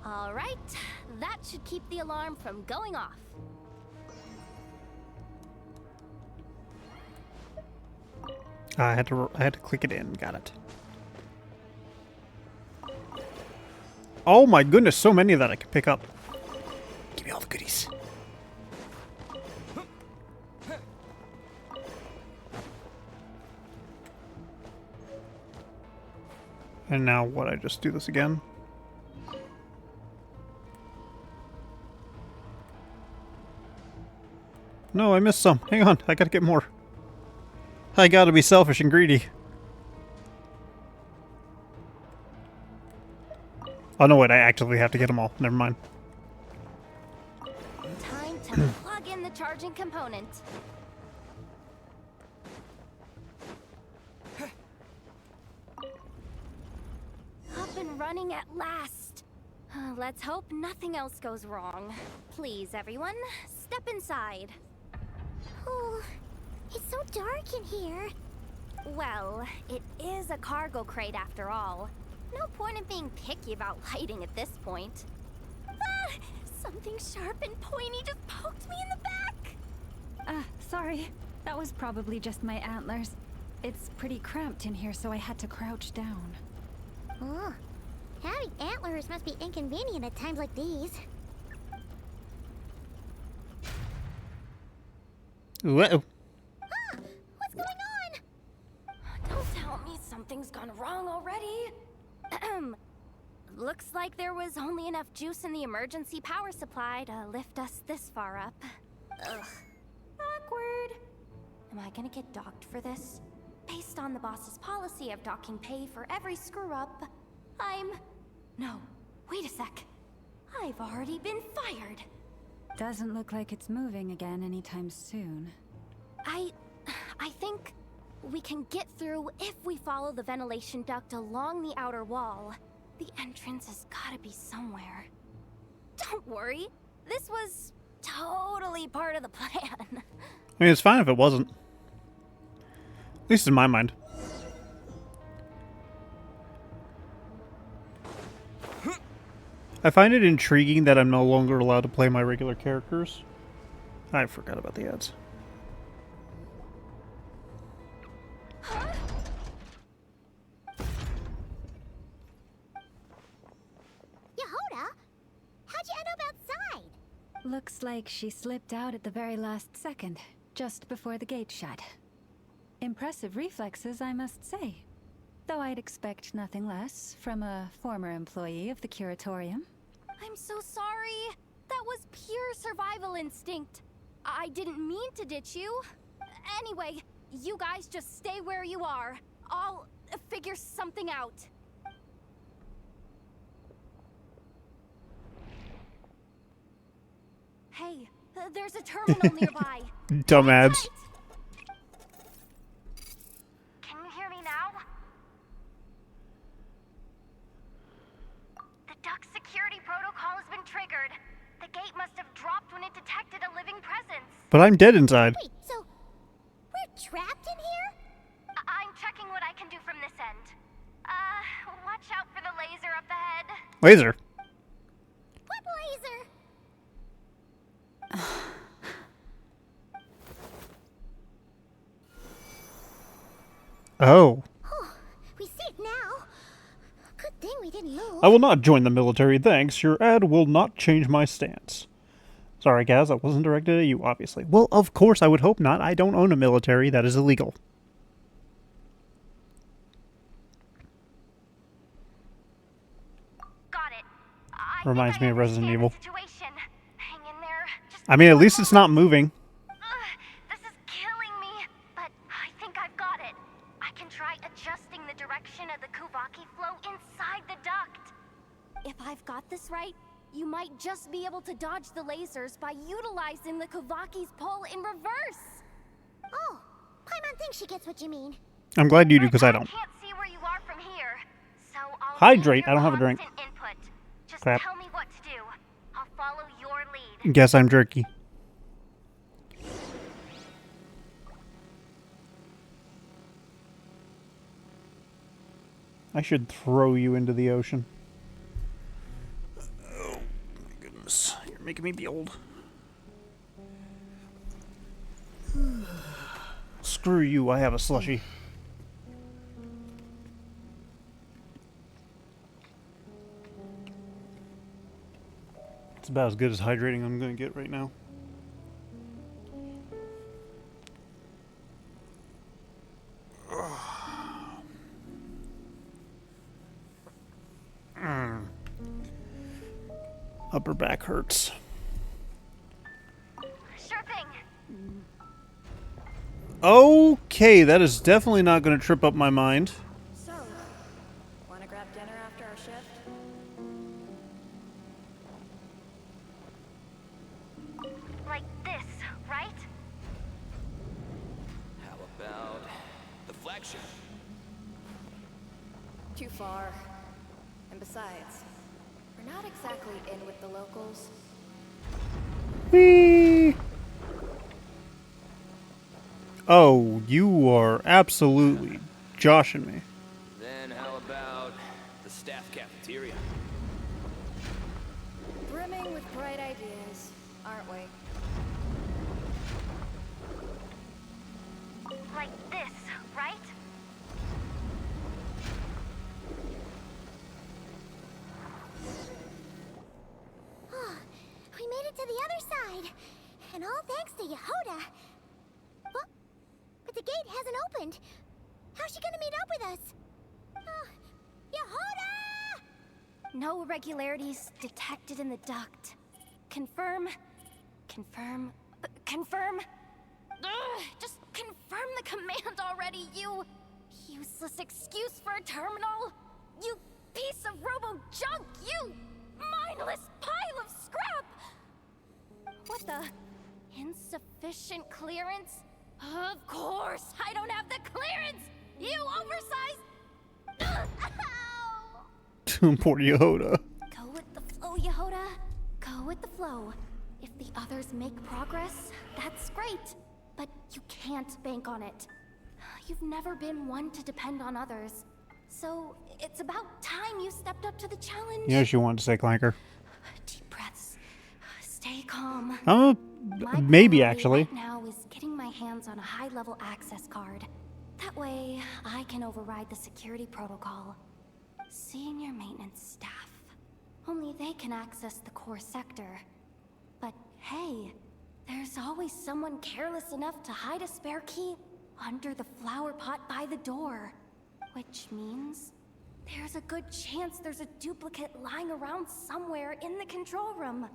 All right, that should keep the alarm from going off. I had to click it in. Got it. Oh my goodness, so many that I could pick up. Give me all the goodies. And now what? I just do this again? No, I missed some. Hang on, I gotta get more. I gotta be selfish and greedy. Oh no, wait, I actively have to get them all. Never mind. Time to plug in the charging component. Up and running at last. Let's hope nothing else goes wrong. Please, everyone, step inside. Oh, it's so dark in here. Well, it is a cargo crate after all. No point in being picky about lighting at this point. Ah! Something sharp and pointy just poked me in the back! Sorry. That was probably just my antlers. It's pretty cramped in here, so I had to crouch down. Oh, having antlers must be inconvenient at times like these. Whoa. Ah, what's going on? Don't tell me something's gone wrong already. Looks like there was only enough juice in the emergency power supply to lift us this far up. Ugh. Awkward. Am I gonna get docked for this? Based on the boss's policy of docking pay for every screw-up, No, wait a sec. I've already been fired. Doesn't look like it's moving again anytime soon. I think we can get through if we follow the ventilation duct along the outer wall. The entrance has gotta be somewhere. Don't worry, this was totally part of the plan. I mean, it's fine if it wasn't. At least in my mind. I find it intriguing that I'm no longer allowed to play my regular characters. I forgot about the ads. Yehoda, how'd you end up outside? Looks like she slipped out at the very last second, just before the gate shut. Impressive reflexes, I must say. Though I'd expect nothing less from a former employee of the Curatorium. I'm so sorry. That was pure survival instinct. I didn't mean to ditch you. Anyway, you guys just stay where you are. I'll figure something out. Hey, there's a terminal nearby. Dumb ads. Can you hear me now? The duct security protocol But I'm dead inside. Wait, so we're trapped in here? I'm checking what I can do from this end. Watch out for the laser up ahead. Laser. What laser? Oh. Oh, we see it now. Good thing we didn't move. I will not join the military, thanks. Your ad will not change my stance. Sorry, Kaz, that wasn't directed at you, obviously. Well, of course, I would hope not. I don't own a military. That is illegal. Got it. Reminds me of Resident Evil. Situation. Hang in there. Just I mean, at least it's not moving. This is killing me, but I think I've got it. I can try adjusting the direction of the Kuvaki flow inside the duct. If I've got this right, you might just be able to dodge the lasers by utilizing the Kuvaki's pull in reverse. Oh, Paimon thinks she gets what you mean. I'm glad you do, because I don't. Can't see where you are from here, so I'll Hydrate. need I don't have a drink. constant input. Just Crap. tell me what to do. I'll follow your lead. Guess I'm jerky. I should throw you into the ocean. Oh my goodness. You're making me be old. Screw you, I have a slushie. It's about as good as hydrating I'm gonna get right now. Upper back hurts. Sure thing. Okay, that is definitely not going to trip up my mind. So, wanna grab dinner after our shift? Like this, right? How about the flagship? Too far. And besides, we're not exactly in with the locals. Whee! Oh, you are absolutely joshing me. Then how about the staff cafeteria? Brimming with bright ideas, aren't we? Like this, right? We made it to the other side. And all thanks to Yehoda. What? But the gate hasn't opened. How's she gonna meet up with us? Yehoda! No irregularities detected in the duct. Confirm. Confirm. Confirm. Ugh, just confirm the command already, you useless excuse for a terminal. You piece of robo-junk, you mindless pile of scrap. What the? Insufficient clearance? Of course, I don't have the clearance! You oversized... Ow! Poor Yehoda. Go with the flow, Yehoda. Go with the flow. If the others make progress, that's great. But you can't bank on it. You've never been one to depend on others. So it's about time you stepped up to the challenge. You know she wanted to say Clanker. Deep breaths. Stay calm. Maybe priority actually. right now is getting my hands on a high-level access card. That way, I can override the security protocol. Senior maintenance staff. Only they can access the core sector. But hey, there's always someone careless enough to hide a spare key under the flower pot by the door. Which means there's a good chance there's a duplicate lying around somewhere in the control room.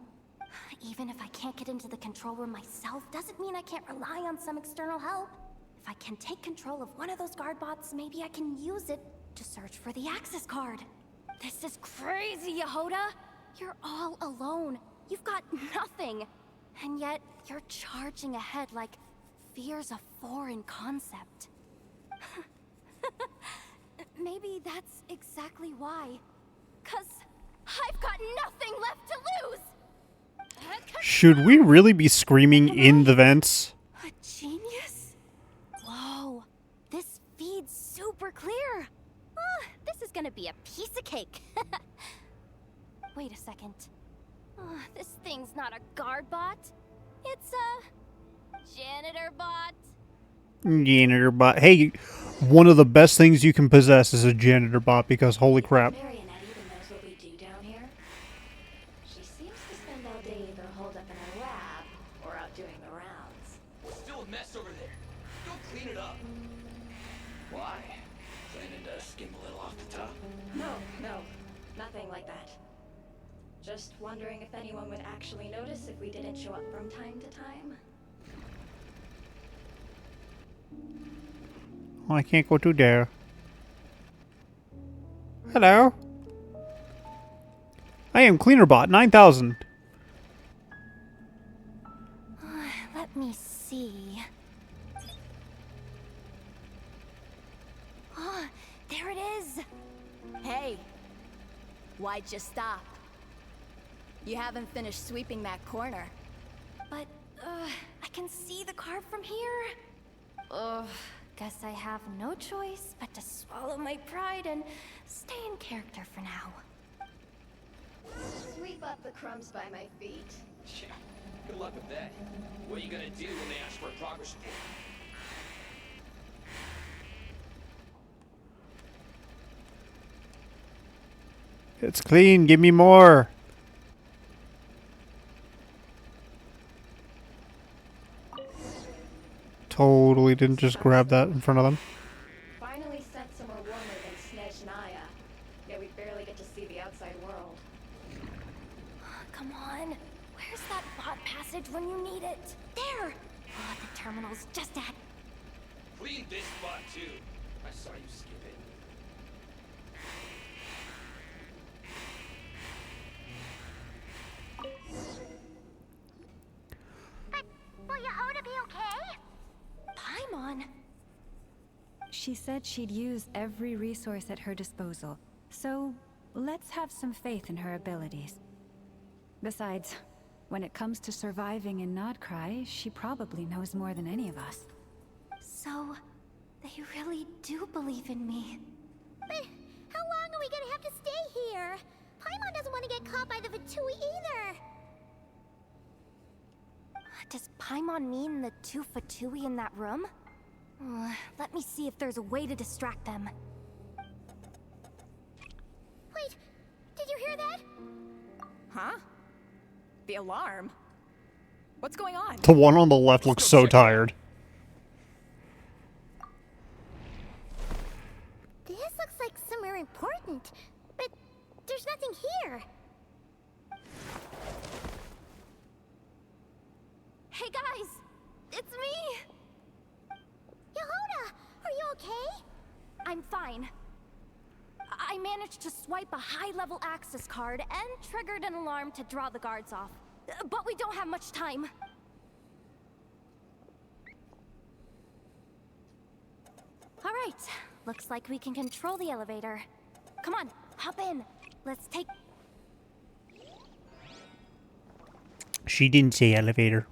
Even if I can't get into the control room myself, doesn't mean I can't rely on some external help. If I can take control of one of those guard bots, maybe I can use it to search for the access card. This is crazy, Yehoda! You're all alone. You've got nothing. And yet, you're charging ahead like fear's a foreign concept. Maybe that's exactly why. 'Cause I've got nothing left to lose! Should we really be screaming in the vents? A genius? Whoa, this feed's super clear. This is gonna be a piece of cake. Wait a second. This thing's not a guard bot. It's a janitor bot. Janitor bot. Hey, one of the best things you can possess is a janitor bot because holy crap. Marionette even knows what we do down here. She seems to spend all day either holed up in her lab or out doing the rounds. Still a mess over there. Go clean it up. Why? Planning to skim a little off the top? No, nothing like that. Just wondering if anyone would actually notice if we didn't show up from time to time. Oh, I can't go through there. Hello. I am Cleanerbot 9000. Let me see. There it is. Hey, why'd you stop? You haven't finished sweeping that corner. But, I can see the carve from here. Guess I have no choice but to swallow my pride and stay in character for now. Sweep up the crumbs by my feet. Yeah, good luck with that. What are you gonna do when they ask for a progress report? It's clean. Give me more. Totally didn't just grab that in front of them. Finally sent somewhere warmer than Snezhnaya. Yet we barely get to see the outside world. Come on. Where's that bot passage when you need it? There! The terminal's just at... Clean this spot too. I saw you skip it. Will Yehoda be okay? Paimon? She said she'd use every resource at her disposal, so let's have some faith in her abilities. Besides, when it comes to surviving in Nodcry, she probably knows more than any of us. So, they really do believe in me. But how long are we gonna have to stay here? Paimon doesn't want to get caught by the Fatui either. Does Paimon mean the two Fatui in that room? Let me see if there's a way to distract them. Wait, did you hear that? Huh? The alarm? What's going on? The one on the left looks so tired. This looks like somewhere important, but there's nothing here. Hey guys, it's me! Yehoda, are you okay? I'm fine. I managed to swipe a high-level access card and triggered an alarm to draw the guards off. But we don't have much time. All right, looks like we can control the elevator. Come on, hop in. Let's take... She didn't say elevator.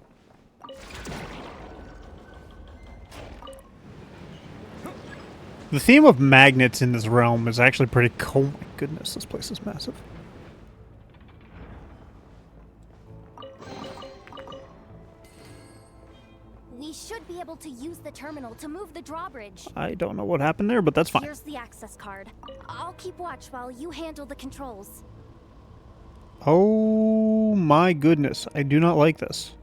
The theme of magnets in this realm is actually pretty cool. Oh my goodness, this place is massive. We should be able to use the terminal to move the drawbridge. I don't know what happened there, but that's fine. Here's the access card. I'll keep watch while you handle the controls. Oh my goodness, I do not like this.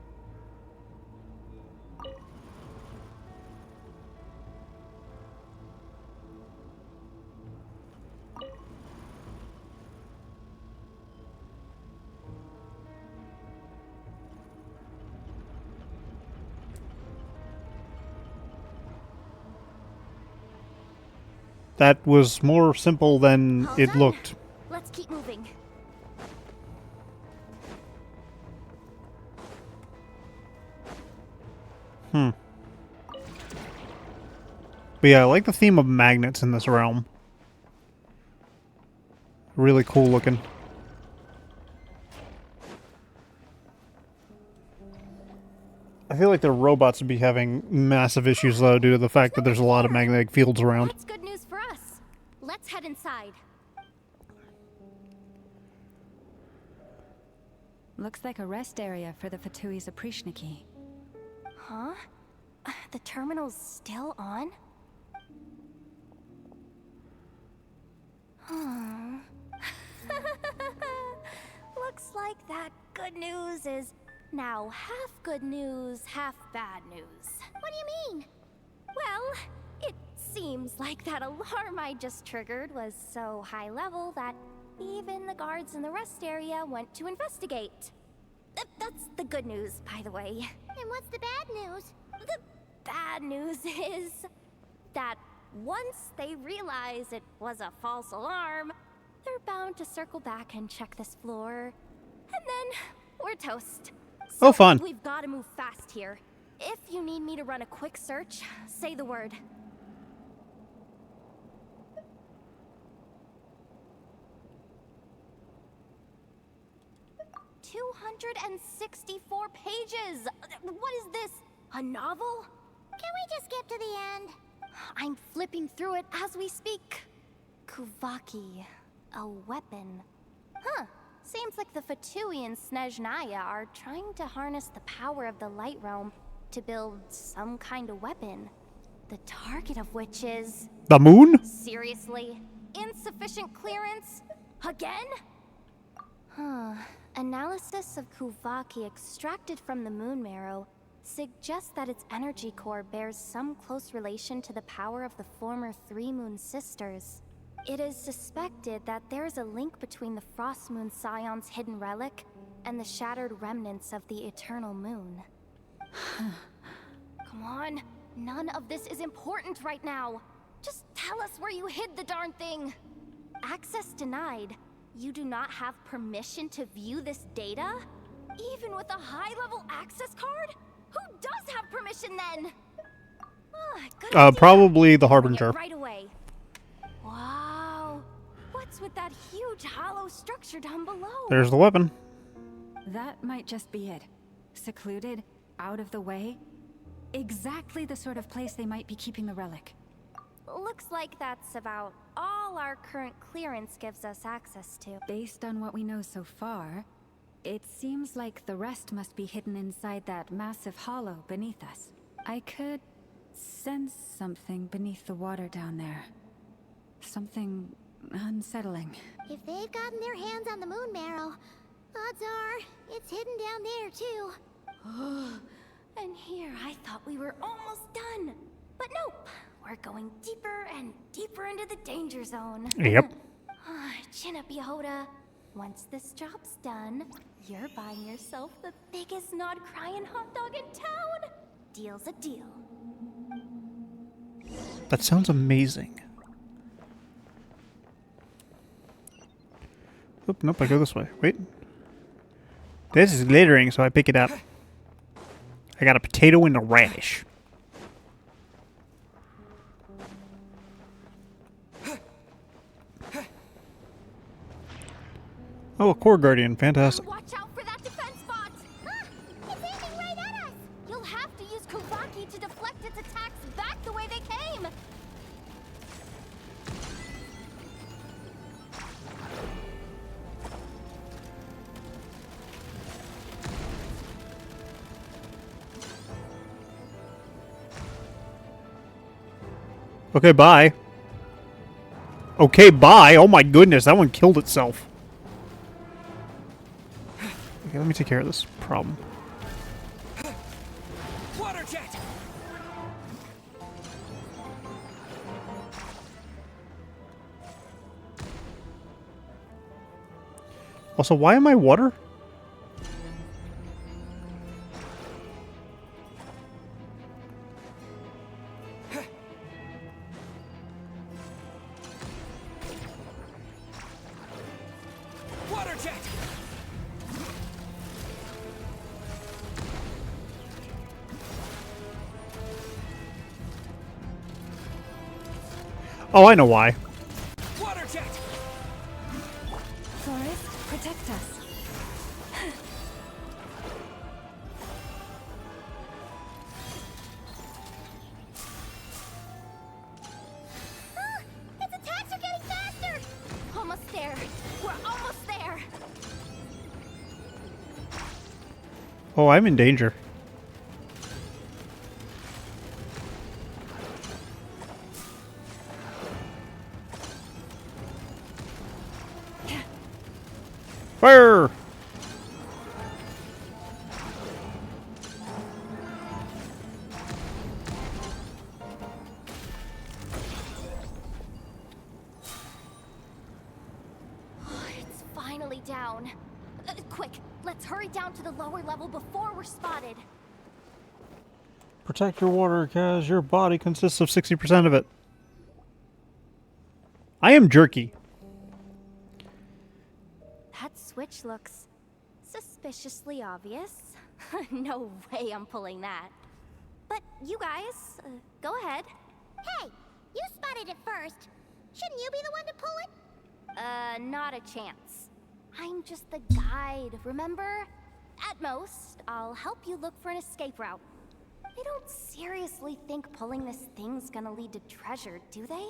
That was more simple than All it done. looked. Let's keep moving. But yeah, I like the theme of magnets in this realm. Really cool looking. I feel like the robots would be having massive issues, though, due to the fact that there's a lot of magnetic fields around. That's good news for us. Let's head inside. Looks like a rest area for the Fatui Zaprichniki. Huh? The terminal's still on? Hmm. Looks like that good news is now half good news, half bad news. What do you mean? Well, it seems like that alarm I just triggered was so high level that even the guards in the rest area went to investigate. That's the good news, by the way. And what's the bad news? The bad news is that once they realize it was a false alarm, they're bound to circle back and check this floor. And then we're toast. So Oh, fun. We've got to move fast here. If you need me to run a quick search, say the word. "264 pages! What is this? A novel? Can we just skip to the end? I'm flipping through it as we speak. Kuvaki, a weapon. Huh. Seems like the Fatui and Snezhnaya are trying to harness the power of the Light Realm to build some kind of weapon. The target of which is... The moon? Seriously? Insufficient clearance? Again? Huh. Analysis of Kuvaki extracted from the moon marrow suggests that its energy core bears some close relation to the power of the former Three Moon Sisters. It is suspected that there is a link between the Frost Moon Scion's hidden relic and the shattered remnants of the Eternal Moon. Come on, none of this is important right now. Just tell us where you hid the darn thing. Access denied. You do not have permission to view this data? Even with a high-level access card? Who does have permission then? Good idea. Probably the Bring it Harbinger. right away. Wow. What's with that huge hollow structure down below? There's the weapon. That might just be it. Secluded, out of the way. Exactly the sort of place they might be keeping the relic. Looks like that's about all our current clearance gives us access to. Based on what we know so far, it seems like the rest must be hidden inside that massive hollow beneath us. I could sense something beneath the water down there. Something unsettling. If they've gotten their hands on the moon marrow, odds are it's hidden down there too. And here I thought we were almost done. But nope, we're going deeper and deeper into the danger zone. Yep. Chin up, Yehoda. Once this job's done, you're buying yourself the biggest nod-crying hot dog in town. Deal's a deal. That sounds amazing. Oop, nope, I go this way. Wait. This is glittering, so I pick it up. I got a potato and a radish. Oh, a core guardian. Fantastic. Watch out for that defense bot! It's aiming right at us! You'll have to use Kuvaki to deflect its attacks back the way they came! Okay, bye. Okay, bye. Oh my goodness, that one killed itself. Okay, let me take care of this problem. Water jet! Also, why am I water? Water jet! Oh, I know why. Water jet! Forest, protect us. Oh, I'm in danger. Fire! It's finally down. Quick, let's hurry down to the lower level before we're spotted. Protect your water, Kaz. Your body consists of 60% of it. I am jerky. That switch looks suspiciously obvious. No way I'm pulling that. But you guys, go ahead. Hey, you spotted it first. Shouldn't you be the one to pull it? Not a chance. I'm just the guide, remember? At most, I'll help you look for an escape route. They don't seriously think pulling this thing's gonna lead to treasure, do they?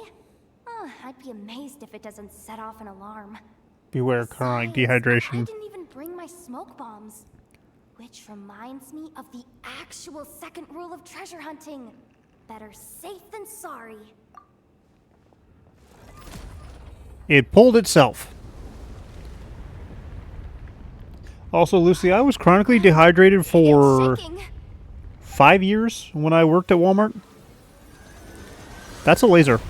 I'd be amazed if it doesn't set off an alarm. Beware chronic Besides, I dehydration. didn't even bring my smoke bombs. Which reminds me of the actual second rule of treasure hunting. Better safe than sorry. It pulled itself. Also, Lucy, I was chronically dehydrated for 5 years when I worked at Walmart. That's a laser.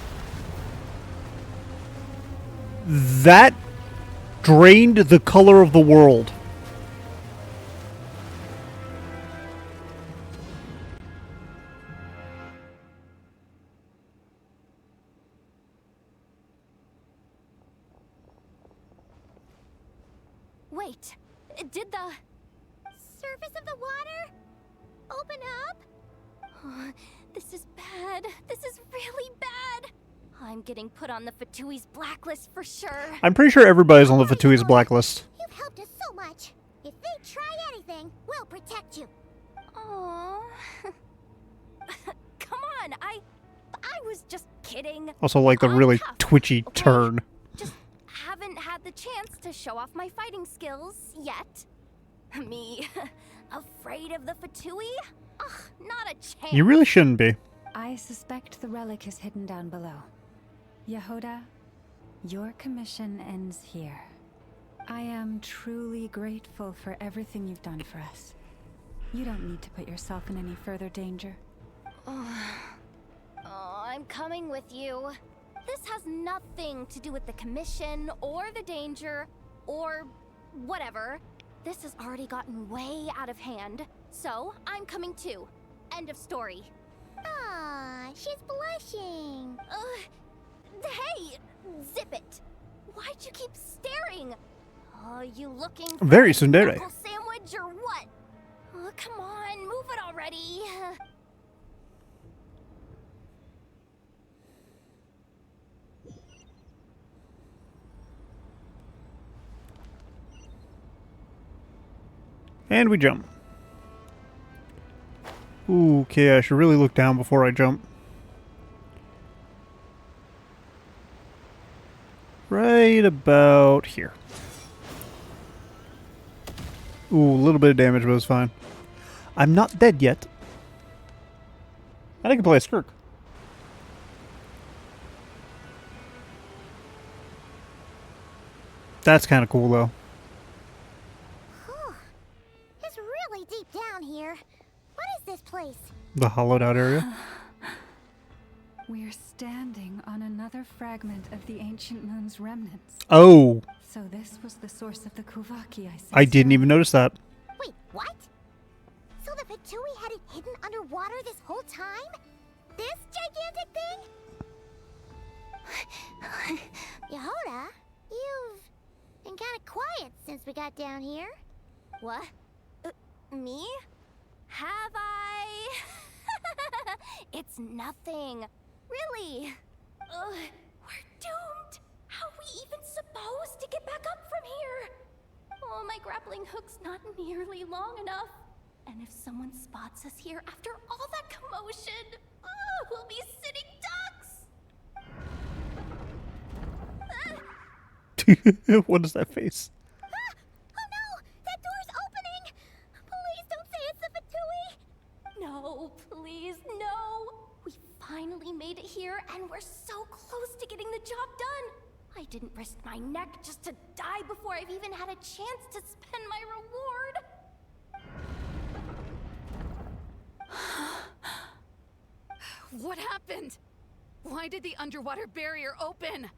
That drained the color of the world. Wait, did the Surface of the water? Open up? This is bad. This is really bad. I'm getting put on the Fatui's blacklist for sure. I'm pretty sure everybody's on the Fatui's blacklist. You've helped us so much. If they try anything, we'll protect you. Aww. Come on, I was just kidding. Also, like the I'm really tough, twitchy okay? turn. Just haven't had the chance to show off my fighting skills yet. Me, afraid of the Fatui? Ugh, not a chance. You really shouldn't be. I suspect the relic is hidden down below. Yehoda, your commission ends here. I am truly grateful for everything you've done for us. You don't need to put yourself in any further danger. I'm coming with you. This has nothing to do with the commission or the danger or whatever. This has already gotten way out of hand, so I'm coming too. End of story. Aw, she's blushing. Hey, zip it. Why'd you keep staring? You looking for Very a tsundere. knuckle sandwich or what? Come on, move it already. And we jump. Ooh, okay, I should really look down before I jump. Right about here. Ooh, a little bit of damage, but it's fine. I'm not dead yet. I can play a Skirk. That's kind of cool, though. It's really deep down here. What is this place? The hollowed out area. We're standing on another fragment of the ancient moon's remnants. Oh, So this was the source of the Kuvaki I I didn't even notice that. Wait, what? So the Fatui had it hidden underwater this whole time? This gigantic thing? Yehoda, you've been kind of quiet since we got down here. What? Me? Have I? It's nothing. Really. We're doomed. How are we even supposed to get back up from here? Oh, my grappling hook's not nearly long enough. And if someone spots us here after all that commotion, we'll be sitting ducks. What is that face? Oh no! That door's opening! Please don't were so close to getting the job done. I didn't risk my neck just to die before I've even had a chance to spend my reward. What happened? Why did the underwater barrier open?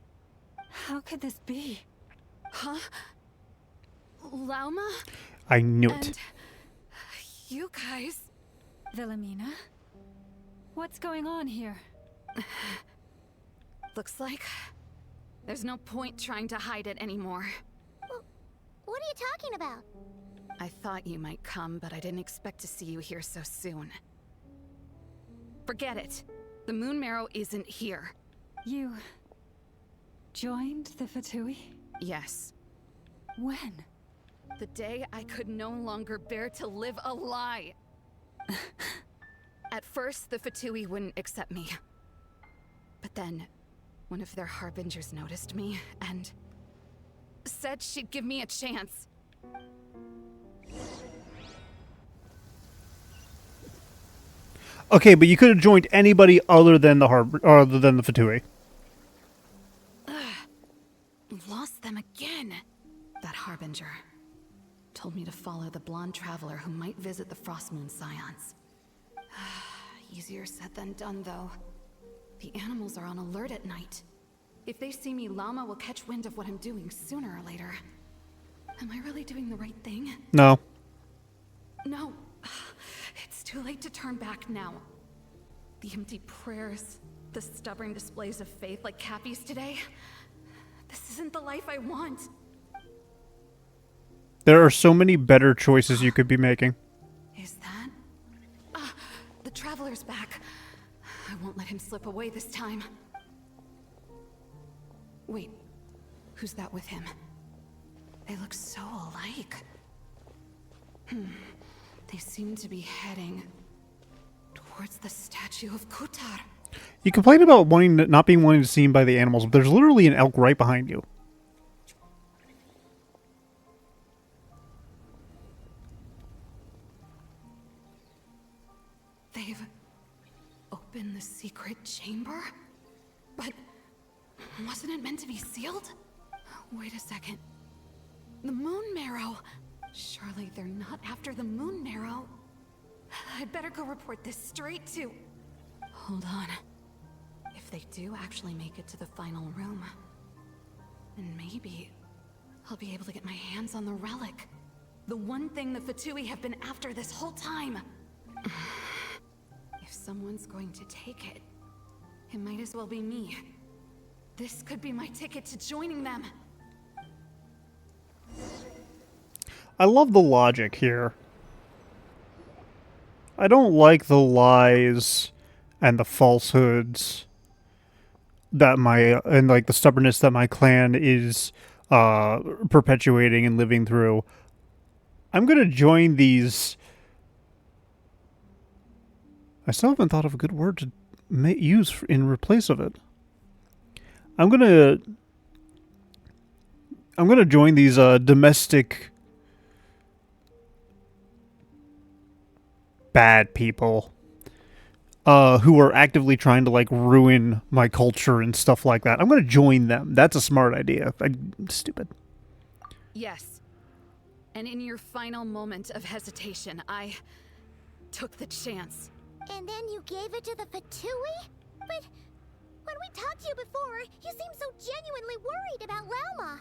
How could this be? Huh? Lauma? I knew And it. you guys... Wilhelmina? What's going on here? Looks like there's no point trying to hide it anymore. What are you talking about? I thought you might come, but I didn't expect to see you here so soon. Forget it. The Moon Marrow isn't here. You... joined the Fatui? Yes. When? The day I could no longer bear to live a lie. At first, the Fatui wouldn't accept me. But then, one of their harbingers noticed me and said she'd give me a chance. Okay, but you could have joined anybody other than the other than the Fatui. Lost them again. That harbinger told me to follow the blonde traveler who might visit the Frostmoon Scions. Easier said than done, though. The animals are on alert at night. If they see me, Llama will catch wind of what I'm doing sooner or later. Am I really doing the right thing? No. No. It's too late to turn back now. The empty prayers, the stubborn displays of faith like Cappy's today. This isn't the life I want. There are so many better choices you could be making. Is that? The Traveler's back. I won't let him slip away this time. Wait, who's that with him? They look so alike. They seem to be heading towards the statue of Kutar. You complain about not being wanting to seen by the animals, but there's literally an elk right behind you. They've opened the secret chamber? But wasn't it meant to be sealed? Wait a second. The Moon Marrow! Surely they're not after the Moon Marrow. I'd better go report this straight to... Hold on. If they do actually make it to the final room, then maybe I'll be able to get my hands on the relic. The one thing the Fatui have been after this whole time. If someone's going to take it, it might as well be me. This could be my ticket to joining them. I love the logic here. I don't like the lies and the falsehoods that and like the stubbornness that my clan is perpetuating and living through. I'm gonna join these. I still haven't thought of a good word to use in replace of it. I'm gonna join these domestic bad people who are actively trying to like ruin my culture and stuff like that. I'm gonna join them. That's a smart idea. Stupid. Yes. And in your final moment of hesitation, I took the chance. And then you gave it to the Fatui? But when we talked to you before, you seemed so genuinely worried about Lauma.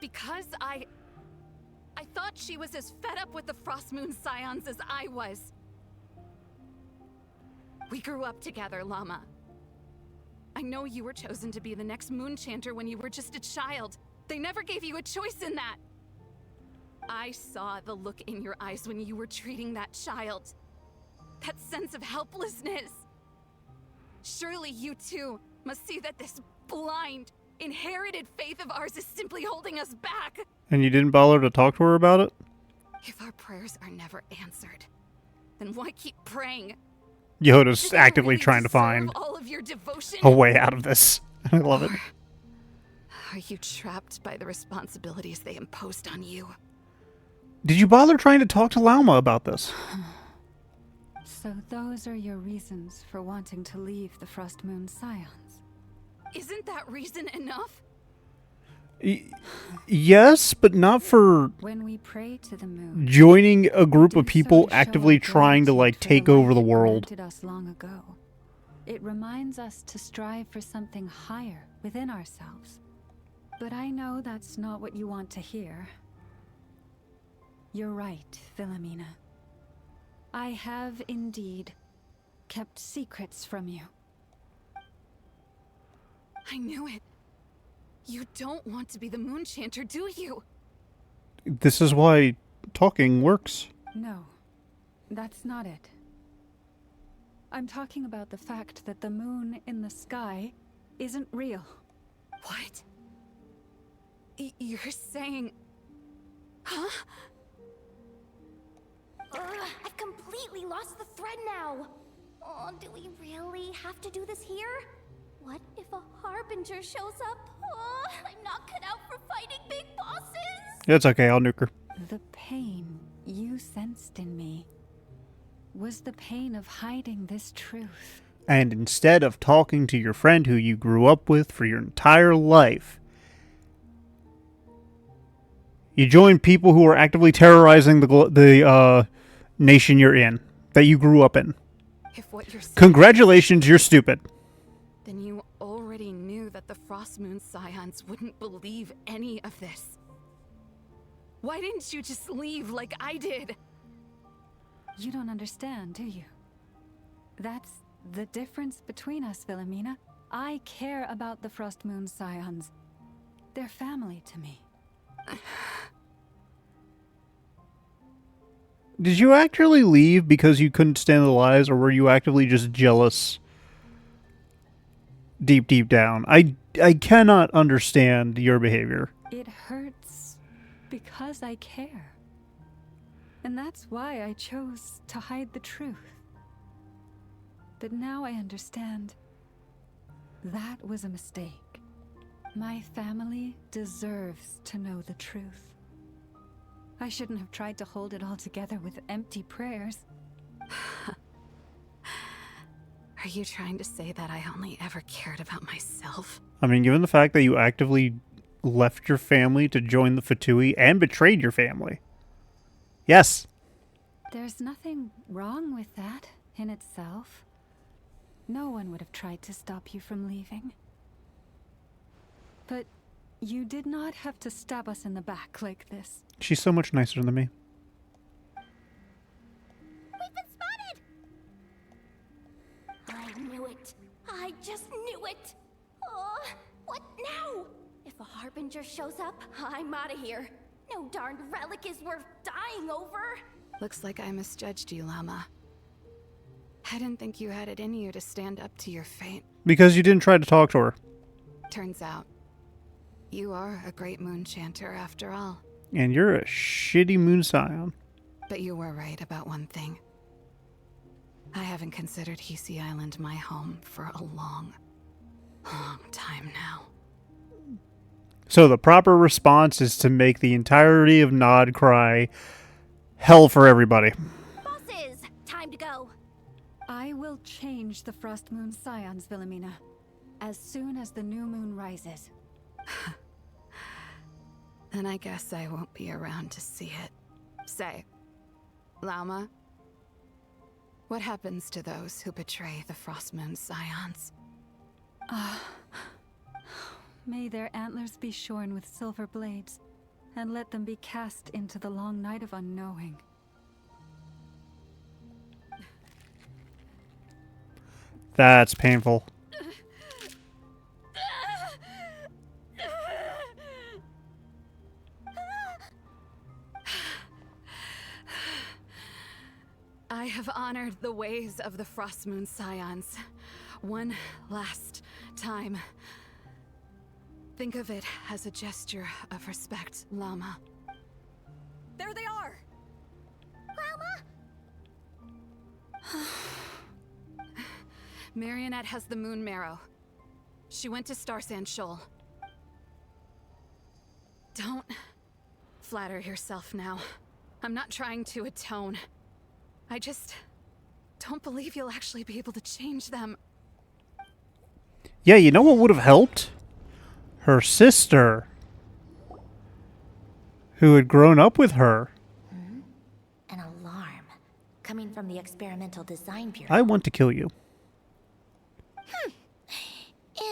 Because I thought she was as fed up with the Frostmoon Scions as I was. We grew up together, Llama. I know you were chosen to be the next Moon Chanter when you were just a child. They never gave you a choice in that. I saw the look in your eyes when you were treating that child. That sense of helplessness. Surely you too must see that this blind, inherited faith of ours is simply holding us back. And you didn't bother to talk to her about it? If our prayers are never answered, then why keep praying? Yoda's actively trying to find all of your devotion? a way out of this. I love it. Are you trapped by the responsibilities they imposed on you? Did you bother trying to talk to Lauma about this? So those are your reasons for wanting to leave the Frostmoon Scions? Isn't that reason enough? Yes, but not for When we pray to the moon, joining a group do of so people to show actively our trying to, like, gratitude for take over the life it world. granted us long ago. It reminds us to strive for something higher within ourselves. But I know that's not what you want to hear. You're right, Philomena. I have indeed kept secrets from you. I knew it. You don't want to be the Moon Chanter, do you? This is why talking works. No, that's not it. I'm talking about the fact that the moon in the sky isn't real. What? You're saying... Huh? I've completely lost the thread now. Oh, do we really have to do this here? What if a Harbinger shows up? Oh, I'm not cut out for fighting big bosses. It's okay, I'll nuke her. The pain you sensed in me was the pain of hiding this truth. And instead of talking to your friend who you grew up with for your entire life, you join people who are actively terrorizing the nation you're in, that you grew up in. If what you're saying... Congratulations, you're stupid. Then you already knew that the Frost Moon Scions wouldn't believe any of this. Why didn't you just leave like I did? You don't understand, do you? That's the difference between us, Philomena. I care about the Frost Moon Scions. They're family to me. Did you actually leave because you couldn't stand the lies, or were you actively just jealous? Deep down. I cannot understand your behavior. It hurts because I care. And that's why I chose to hide the truth. But now I understand. That was a mistake. My family deserves to know the truth. I shouldn't have tried to hold it all together with empty prayers. Are you trying to say that I only ever cared about myself? I mean, given the fact that you actively left your family to join the Fatui and betrayed your family. Yes. There's nothing wrong with that in itself. No one would have tried to stop you from leaving. But you did not have to stab us in the back like this. She's so much nicer than me. We've been spotted! I knew it. I just knew it. What now? If a Harbinger shows up, I'm out of here. No darned relic is worth dying over. Looks like I misjudged you, Llama. I didn't think you had it in you to stand up to your fate. Because you didn't try to talk to her. Turns out, you are a great moon chanter after all. And you're a shitty moon scion. But you were right about one thing. I haven't considered Hisi Island my home for a long time now. So the proper response is to make the entirety of Nod cry hell for everybody. Bosses, time to go. I will change the Frost Moon Scions, Philomena, as soon as the new moon rises. Then I guess I won't be around to see it. Say, Llama, what happens to those who betray the Frost Moon Scions? May their antlers be shorn with silver blades, and let them be cast into the long night of unknowing. That's painful. I have honored the ways of the Frost Moon Scions one last time. Think of it as a gesture of respect, Llama. There they are! Marionette has the moon marrow. She went to Star Sand Shoal. Don't flatter yourself now. I'm not trying to atone. I just don't believe you'll actually be able to change them. Yeah, you know what would have helped? Her sister. Who had grown up with her. An alarm coming from the Experimental Design Bureau. I want to kill you.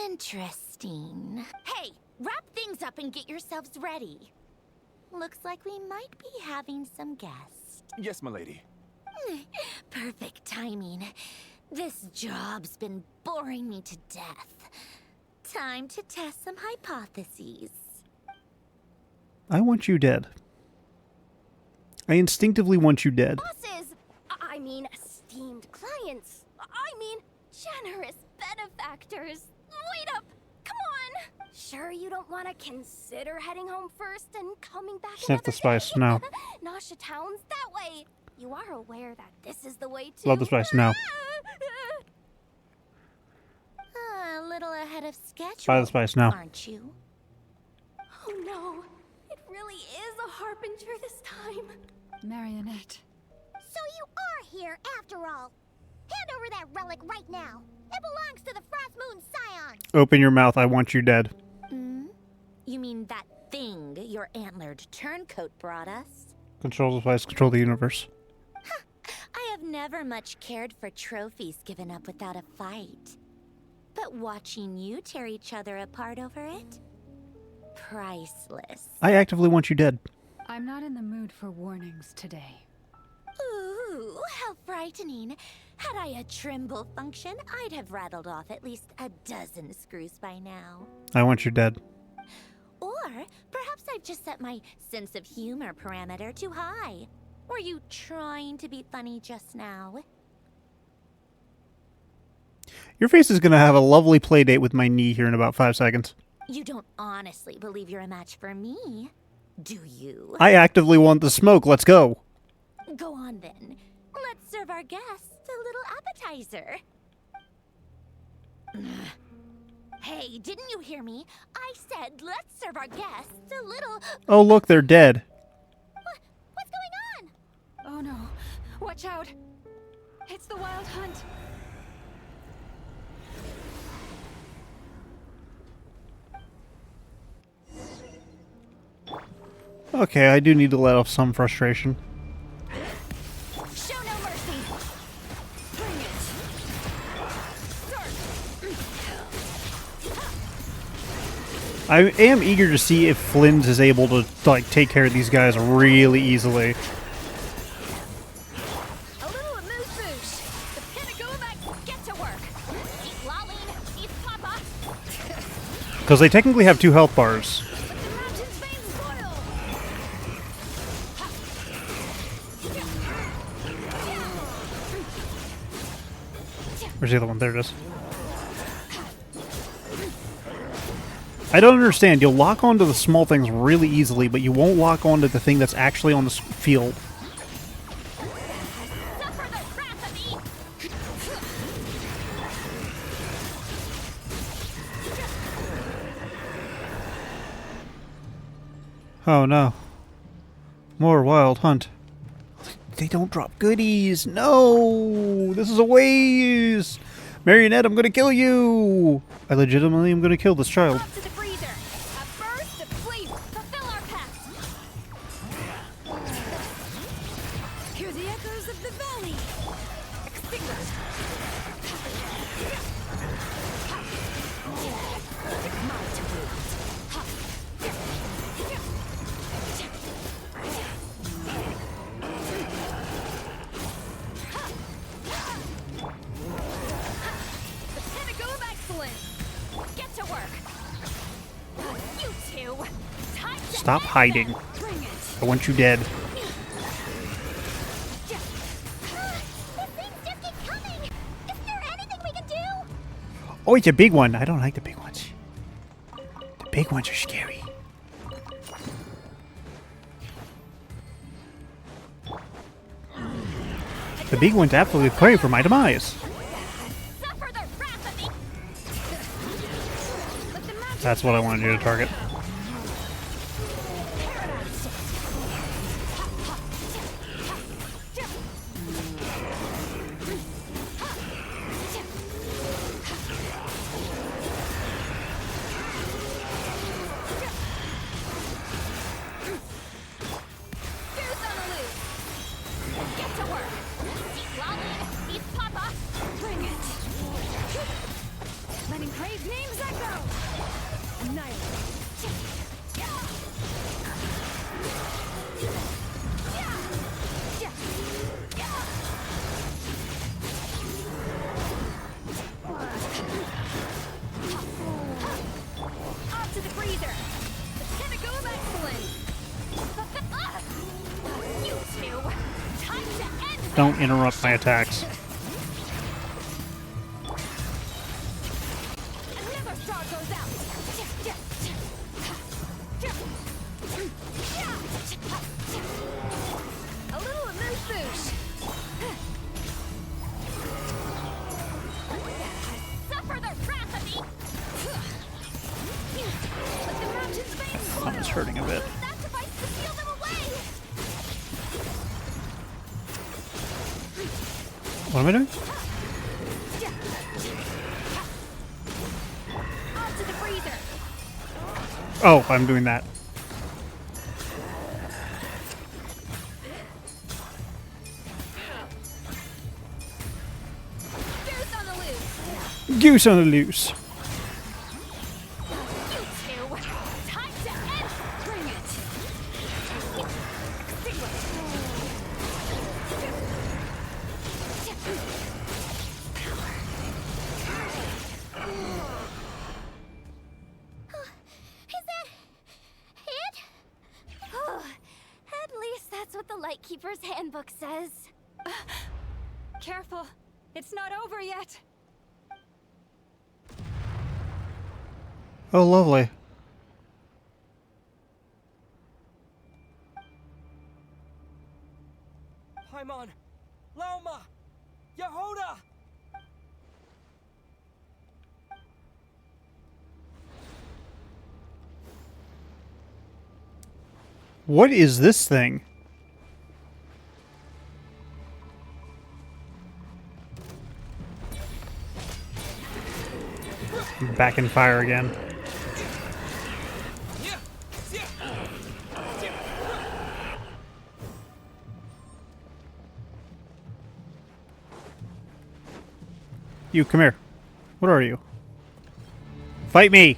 Interesting. Hey, wrap things up and get yourselves ready. Looks like we might be having some guests. Yes, milady. Perfect timing. This job's been boring me to death. Time to test some hypotheses. I want you dead. I instinctively want you dead. Bosses! I mean, esteemed clients. I mean, generous benefactors. Wait up! Come on! Sure you don't want to consider heading home first and coming back Sniff the another spice, day? no. Nasha Town's that way. You are aware that this is the way to... Love the spice, no. A little ahead of schedule. Buy the spice, no. Aren't you? Oh no, it really is a harbinger this time. Marionette. So you are here after all. Hand over that relic right now. It belongs to the Frost Moon Scion. Open your mouth, I want you dead. You mean that thing your antlered turncoat brought us? Control the spice, control the universe. I have never much cared for trophies given up without a fight. But watching you tear each other apart over it? Priceless. I actively want you dead. I'm not in the mood for warnings today. Ooh, how frightening. Had I a Trimble function, I'd have rattled off at least a dozen screws by now. I want you dead. Or perhaps I've just set my sense of humor parameter too high. Were you trying to be funny just now? Your face is gonna have a lovely play date with my knee here in about 5 seconds. You don't honestly believe you're a match for me, do you? I actively want the smoke, let's go. Go on then. Let's serve our guests a little appetizer. Hey, didn't you hear me? I said let's serve our guests a little... Oh look, they're dead. What's going on? Oh no. Watch out. It's the Wild Hunt. Okay, I do need to let off some frustration. Show no mercy. Bring it. I am eager to see if Flynn's is able to, like, take care of these guys really easily. A little amuse-bouche. The Panagovacs get to work. Eat Laline, eat Papa. Because they technically have 2 health bars. Let the mountain's veins boil. Where's the other one? There it is. I don't understand. You'll lock onto the small things really easily, but you won't lock onto the thing that's actually on the field. Suffer the wrath of me. Oh no. More Wild Hunt. They don't drop goodies. No! This is a waste! Marionette, I'm gonna kill you! I legitimately am gonna kill this child. Up to the freezer. A burst of sleep. Fulfill our pact. Hear the echoes of the valley. Extinguish. The pinnacle of excellence. Get to work. You two. Time to Stop end hiding. them. Bring it. I want you dead. This things just keep coming. Isn't there anything we can do? Oh, it's a big one. I don't like the big ones. The big ones are scary. The big ones absolutely pray for my demise. Suffer the wrath of me. That's what I wanted you to target. Brave names echo! Off to the freezer! The pinnacle of excellence! You two! Time to end this! Don't interrupt my attacks. Another star goes out! A little amuse-bouche! Suffer the wrath of me! Let the mountain's veins boil! I'm just hurting a bit. That device to seal them away! What am I doing? Off to the freezer! Oh, I'm doing that. Goose on the loose! Goose on the loose. You two! Time to end! Bring it! Is that it? Oh, at least that's what the Lightkeeper's handbook says. Careful. It's not over yet. Oh, lovely. Paimon! Lauma! Yehoda! What is this thing? I'm back in fire again. You, come here. What are you? Fight me!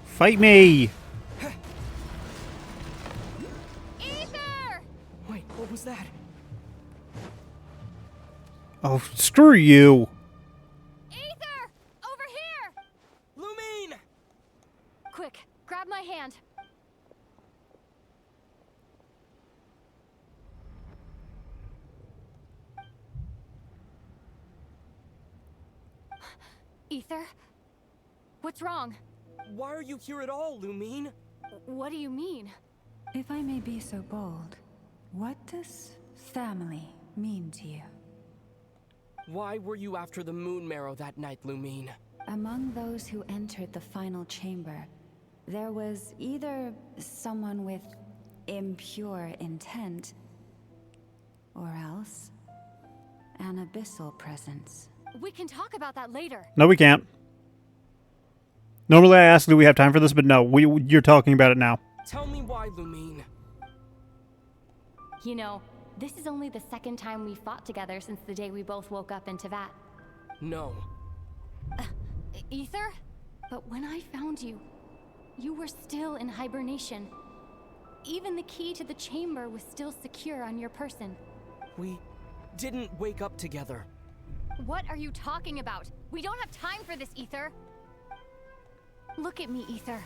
Fight me! Ether! Wait, what was that? Oh, screw you! Ether! Over here! Lumine! Quick, grab my hand. Ether? What's wrong? Why are you here at all, Lumine? What do you mean? If I may be so bold, what does family mean to you? Why were you after the moon marrow that night, Lumine? Among those who entered the final chamber, there was either someone with impure intent, or else an abyssal presence. We can talk about that later. No, we can't. Normally I ask, do we have time for this? But no, you're talking about it now. Tell me why, Lumine. You know, this is only the second time we fought together since the day we both woke up in Tevat. No. Ether? But when I found you, you were still in hibernation. Even the key to the chamber was still secure on your person. We didn't wake up together. What are you talking about? We don't have time for this, Ether. Look at me, Ether.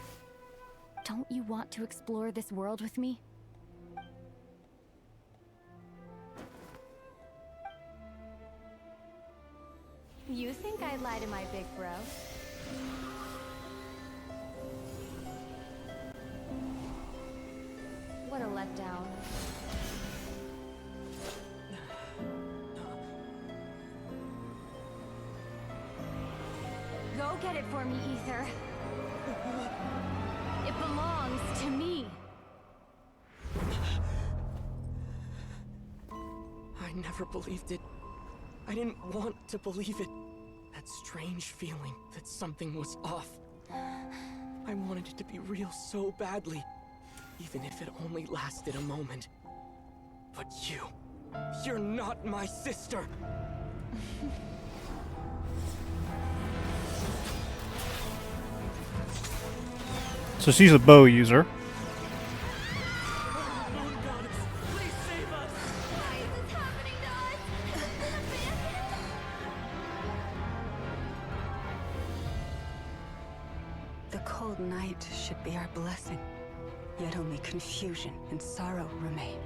Don't you want to explore this world with me? You think I'd lie to my big bro? What a letdown. Go get it for me, Ether. It belongs to me. I never believed it. I didn't want to believe it. That strange feeling that something was off. I wanted it to be real so badly, even if it only lasted a moment. But you're not my sister. So she's a bow user. The cold night should be our blessing, yet only confusion and sorrow remain.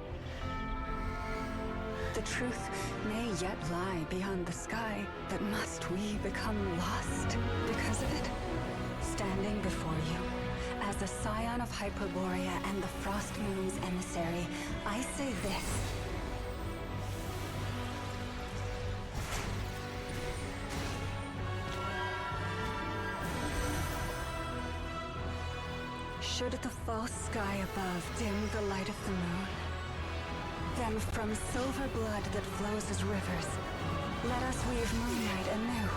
The truth may yet lie beyond the sky, but must we become lost because of it? Standing before you, as the scion of Hyperborea and the Frost Moon's emissary, I say this. Should the false sky above dim the light of the moon, then from silver blood that flows as rivers, let us weave moonlight anew.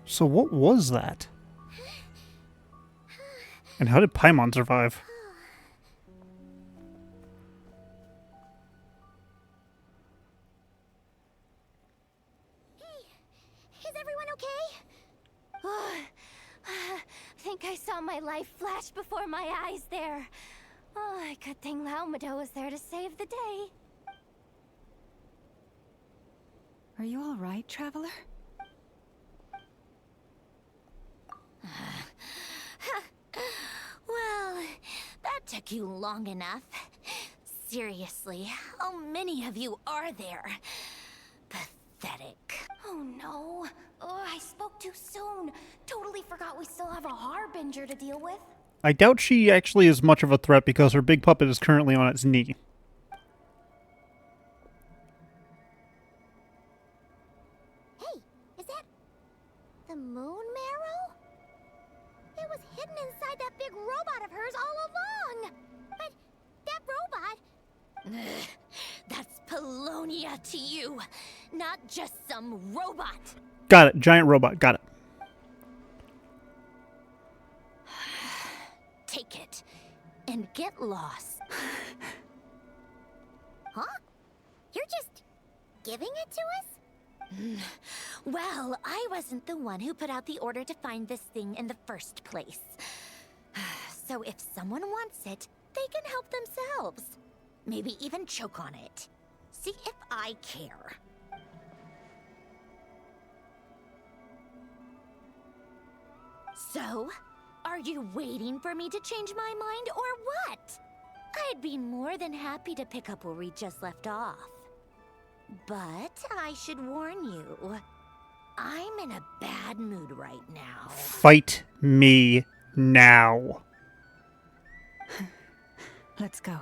So what was that? And how did Paimon survive? Hey, is everyone okay? I think I saw my life flash before my eyes there. Oh, good thing Laumado was there to save the day. Are you all right, traveler? Well, that took you long enough. Seriously, how many of you are there? Pathetic. Oh no. Oh, I spoke too soon. Totally forgot we still have a Harbinger to deal with. I doubt she actually is much of a threat because her big puppet is currently on its knee. Hey, is that the moon marrow? It was hidden inside that big robot of hers all along. But that robot... That's Polonia to you, not just some robot. Got it. Giant robot. Got it. Take it and get lost. Huh? You're just giving it to us? Well, I wasn't the one who put out the order to find this thing in the first place. So if someone wants it, they can help themselves. Maybe even choke on it. See if I care. So, are you waiting for me to change my mind or what? I'd be more than happy to pick up where we just left off. But I should warn you, I'm in a bad mood right now. Fight me now. Let's go.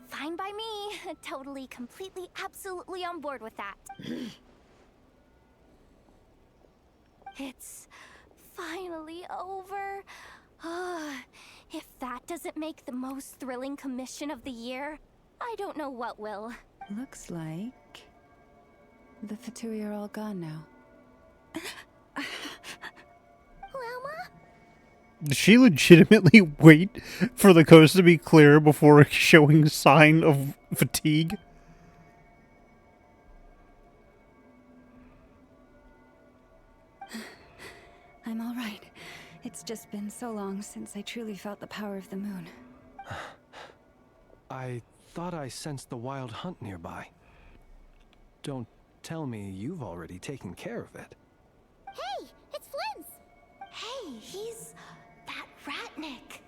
Fine by me. Totally, completely, absolutely on board with that. It's finally over. If that doesn't make the most thrilling commission of the year, I don't know what will. Looks like the Fatui are all gone now. Lelma? Did she legitimately wait for the coast to be clear before showing sign of fatigue? I'm all right. It's just been so long since I truly felt the power of the moon. I thought I sensed the wild hunt nearby. Don't tell me you've already taken care of it. Hey, it's Flint's! Hey, he's that Ratnik.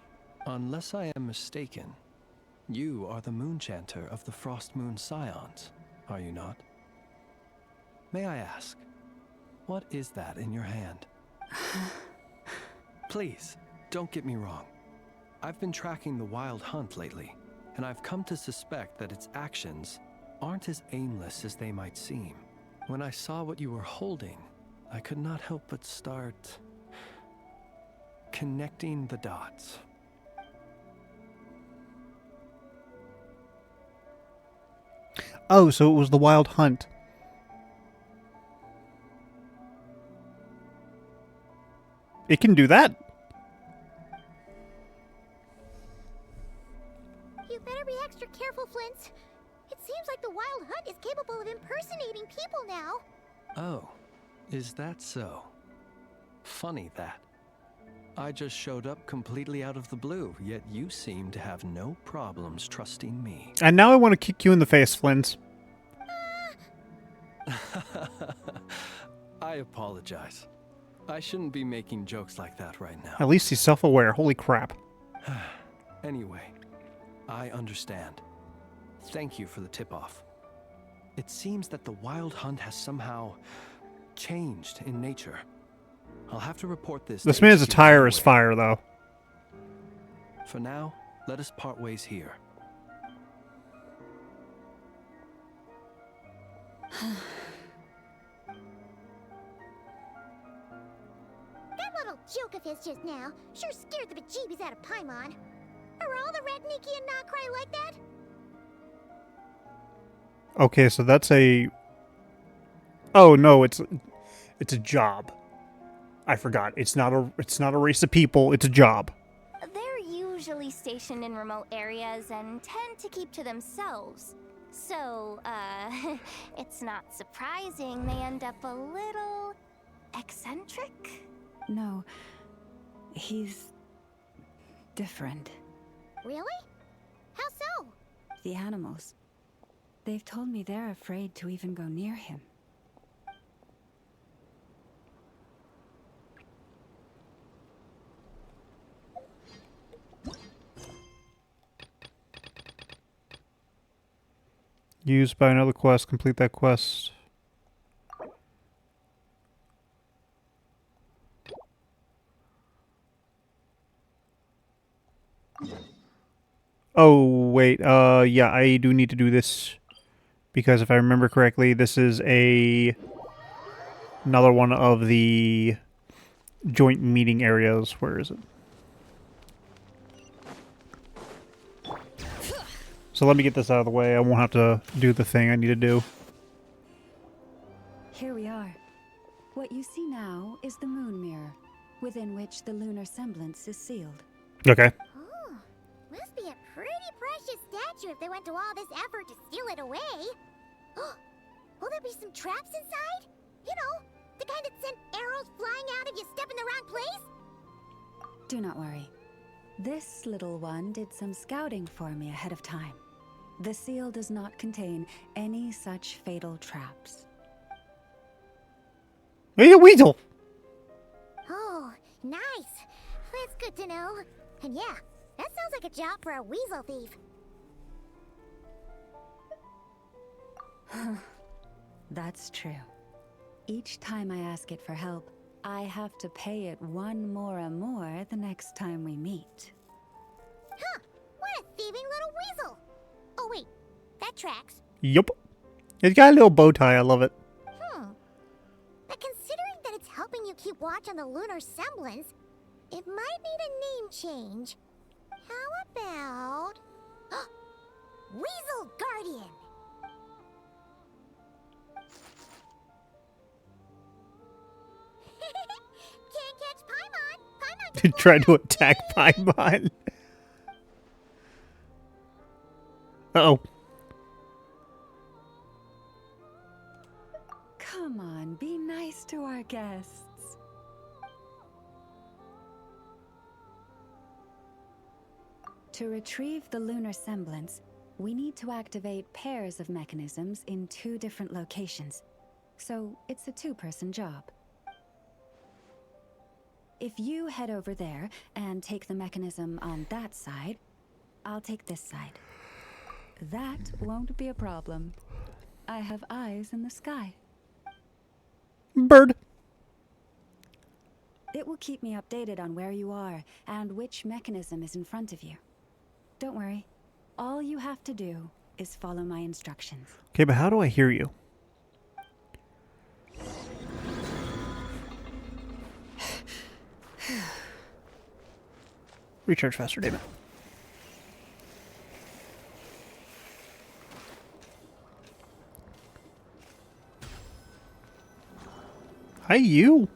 Unless I am mistaken, you are the Moonchanter of the Frost Moon Scions, are you not? May I ask, what is that in your hand? Please, don't get me wrong. I've been tracking the wild hunt lately, and I've come to suspect that its actions aren't as aimless as they might seem. When I saw what you were holding, I could not help but start connecting the dots. Oh, so it was the wild hunt. It can do that? You better be extra careful, Flint. It seems like the Wild Hunt is capable of impersonating people now. Oh, is that so? Funny that. I just showed up completely out of the blue, yet you seem to have no problems trusting me. And now I want to kick you in the face, Flint. I apologize. I shouldn't be making jokes like that right now. At least he's self-aware. Holy crap. Anyway, I understand. Thank you for the tip-off. It seems that the Wild Hunt has somehow changed in nature. I'll have to report this. This to man's HQ attire is right away. fire, though. For now, let us part ways here. That little joke of his just now sure scared the bejeebies out of Paimon. Are all the Red Nikki and Nocrai like that? Okay, so that's a... Oh, no, it's a job. I forgot. It's not a race of people, it's a job. They're usually stationed in remote areas and tend to keep to themselves. So, it's not surprising they end up a little eccentric. No, he's different. Really? How so? The animals. They've told me they're afraid to even go near him. Used by another quest. Complete that quest. Oh, wait. Yeah, I do need to do this. Because if I remember correctly, this is another one of the joint meeting areas. Where is it? So let me get this out of the way. I won't have to do the thing I need to do. Here we are. What you see now is the moon mirror, within which the lunar semblance is sealed. Okay. Oh, must be a pretty precious statue if they went to all this effort to steal it away. Will there be some traps inside? You know, the kind that send arrows flying out if you step in the wrong place? Do not worry. This little one did some scouting for me ahead of time. The seal does not contain any such fatal traps. Hey, a weasel! Oh, nice. That's good to know. And yeah, that sounds like a job for a weasel thief. That's true. Each time I ask it for help, I have to pay it one more the next time we meet. Huh, what a thieving little weasel. Oh wait, that tracks. Yup. It's got a little bow tie. I love it. But considering that it's helping you keep watch on the lunar semblance, it might need a name change. How about... Weasel Guardian! Can't catch Paimon! Paimon can Try to attack Paimon. Uh-oh. Come on, be nice to our guests. To retrieve the lunar semblance, we need to activate pairs of mechanisms in 2 different locations. So it's a 2-person job. If you head over there and take the mechanism on that side, I'll take this side. That won't be a problem. I have eyes in the sky. Bird. It will keep me updated on where you are and which mechanism is in front of you. Don't worry. All you have to do is follow my instructions. Okay, but how do I hear you? Recharge faster, damn it. Hi, you.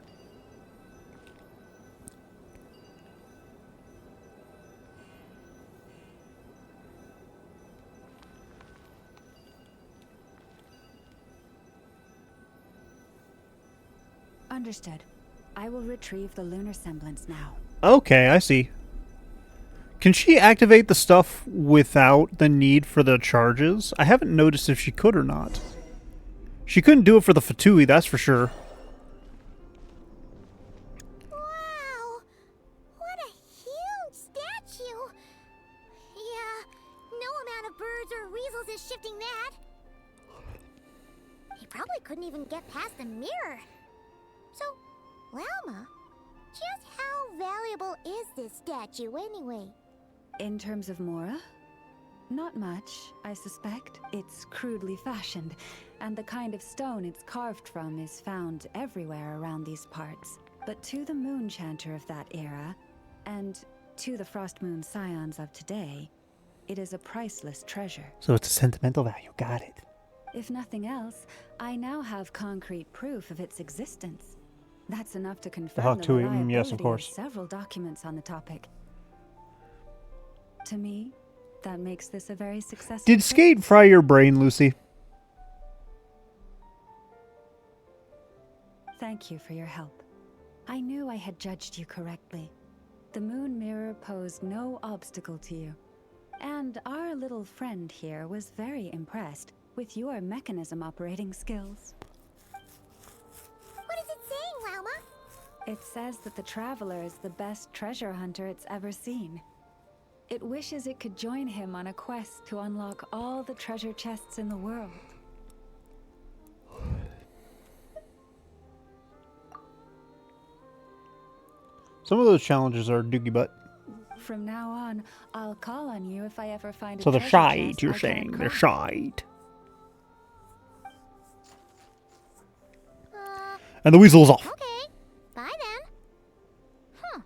Understood. I will retrieve the lunar semblance now. Okay, I see. Can she activate the stuff without the need for the charges? I haven't noticed if she could or not. She couldn't do it for the Fatui, that's for sure. Wow! What a huge statue! Yeah, no amount of birds or weasels is shifting that. He probably couldn't even get past the mirror. So, Lalma, just how valuable is this statue anyway? In terms of Mora? Not much, I suspect. It's crudely fashioned, and the kind of stone it's carved from is found everywhere around these parts. But to the moon chanter of that era, and to the Frost Moon scions of today, it is a priceless treasure. So it's a sentimental value, got it. If nothing else, I now have concrete proof of its existence. That's enough to confirm the reliability yes, of course. of several documents on the topic. To me, that makes this a very successful... Did Skate fry your brain, Lucy? Thank you for your help. I knew I had judged you correctly. The moon mirror posed no obstacle to you. And our little friend here was very impressed with your mechanism operating skills. What is it saying, Lalma? It says that the Traveler is the best treasure hunter it's ever seen. It wishes it could join him on a quest to unlock all the treasure chests in the world. Some of those challenges are doogie butt. From now on, I'll call on you if I ever find a So they're treasure shite, chest you're I can't saying. They're crack. shite. And the weasel's off. Okay, bye then. Huh,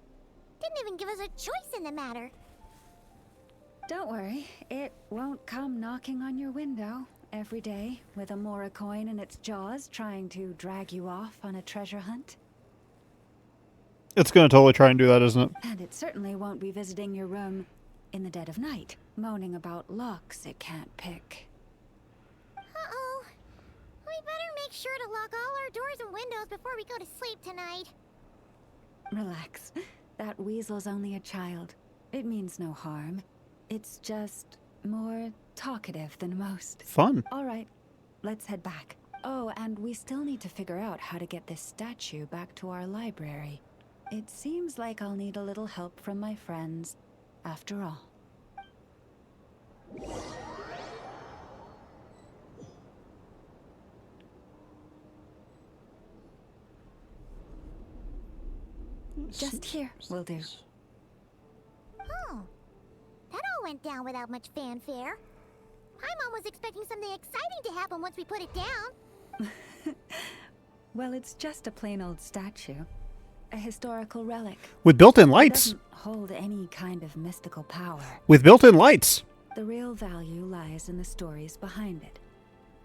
didn't even give us a choice in the matter. Don't worry, it won't come knocking on your window every day with a Mora coin in its jaws trying to drag you off on a treasure hunt. It's gonna totally try and do that, isn't it? And it certainly won't be visiting your room in the dead of night, moaning about locks it can't pick. Uh-oh. We better make sure to lock all our doors and windows before we go to sleep tonight. Relax. That weasel's only a child. It means no harm. It's just more talkative than most. Fun. All right, let's head back. Oh, and we still need to figure out how to get this statue back to our library. It seems like I'll need a little help from my friends, after all. Just here will do. Oh, that all went down without much fanfare. Paimon was expecting something exciting to happen once we put it down. Well, it's just a plain old statue. A historical relic. With built-in It lights. doesn't hold any kind of mystical power. With built-in lights. The real value lies in the stories behind it.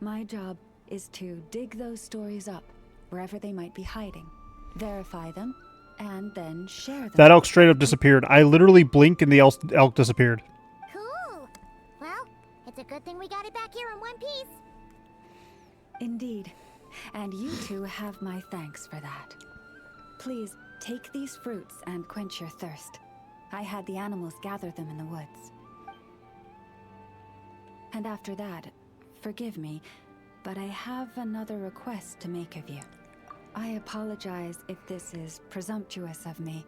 My job is to dig those stories up, wherever they might be hiding, verify them, and then share them. That elk straight up disappeared. I literally blinked and the elk disappeared. Cool. Well, it's a good thing we got it back here in one piece. Indeed. And you two have my thanks for that. Please, take these fruits and quench your thirst. I had the animals gather them in the woods. And after that, forgive me, but I have another request to make of you. I apologize if this is presumptuous of me,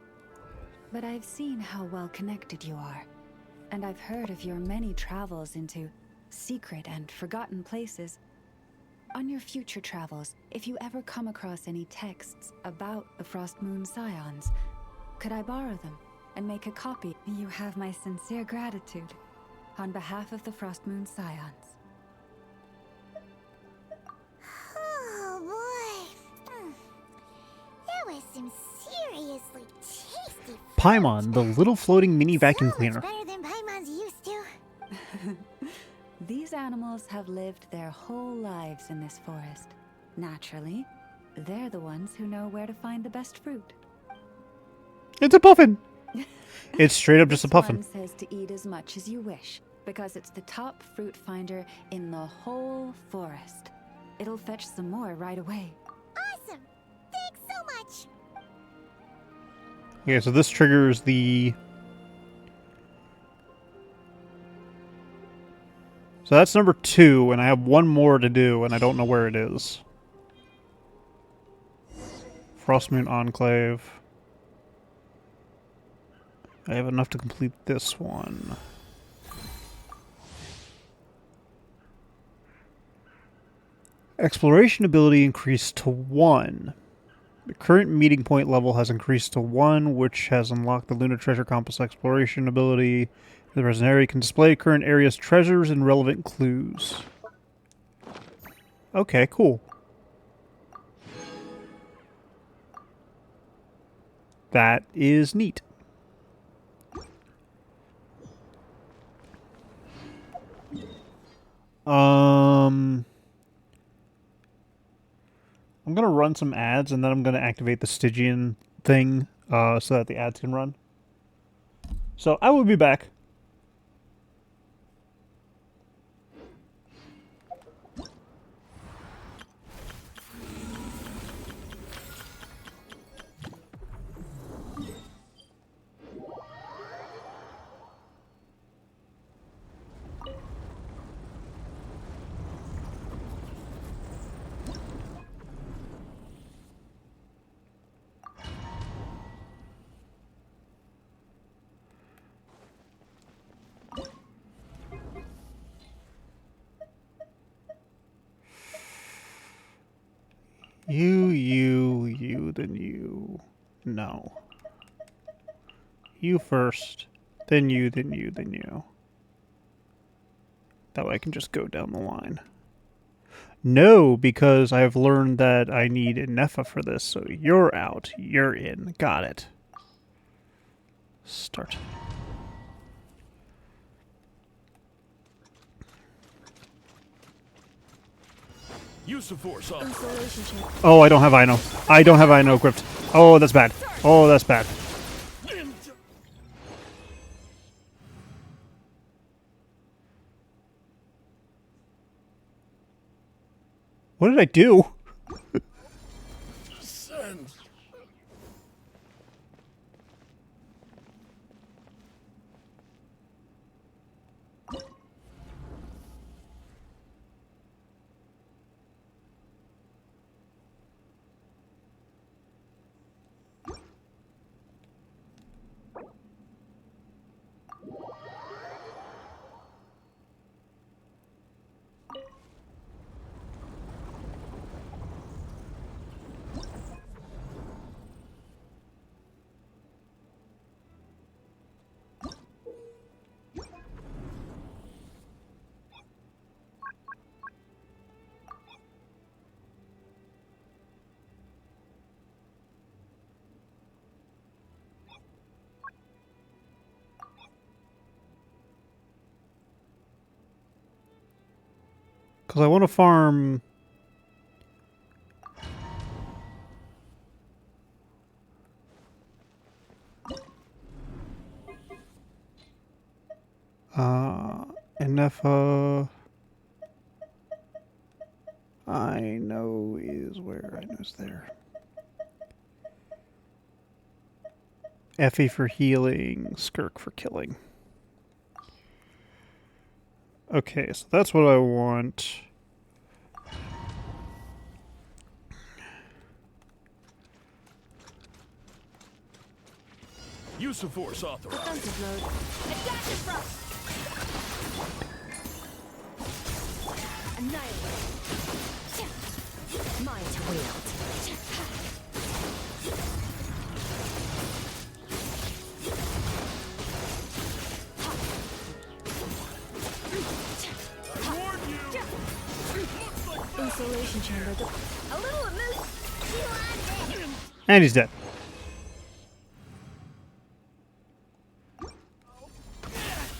but I've seen how well connected you are, and I've heard of your many travels into secret and forgotten places. On your future travels, if you ever come across any texts about the Frost Moon Scions, could I borrow them and make a copy? You have my sincere gratitude on behalf of the Frost Moon Scions. Oh boy. That was some seriously tasty Paimon, the little floating mini vacuum so cleaner. much better than Paimon's used to. These animals have lived their whole lives in this forest. Naturally, they're the ones who know where to find the best fruit. It's a puffin. It's straight up just a This puffin. one says to eat as much as you wish, because it's the top fruit finder in the whole forest. It'll fetch some more right away. Awesome. Thanks so much. Okay, so this triggers the... So that's number 2, and I have one more to do, and I don't know where it is. Frostmoon Enclave. I have enough to complete this one. Exploration ability increased to 1. The current meeting point level has increased to 1, which has unlocked the Lunar Treasure Compass exploration ability. The resident area can display current area's treasures and relevant clues. Okay, cool. That is neat. I'm gonna run some ads and then I'm gonna activate the Stygian thing so that the ads can run. So I will be back. You, then you. No. You first, then you, then you, then you. That way I can just go down the line. No, because I've learned that I need Nefa for this, so you're out, you're in. Got it. Start. Use of force off. Oh, I don't have Ino. I don't have Ino equipped. Oh, that's bad. Oh, that's bad. What did I do? Send. Because I want to farm... Nefa... I know is where. I know is there. Effie for healing, Skirk for killing. Okay, so that's what I want. Use of force authorized. Defensive mode. Adaptive thrust. Annihilate. Mine to wield. Insulation chamber. A little moose. And he's dead.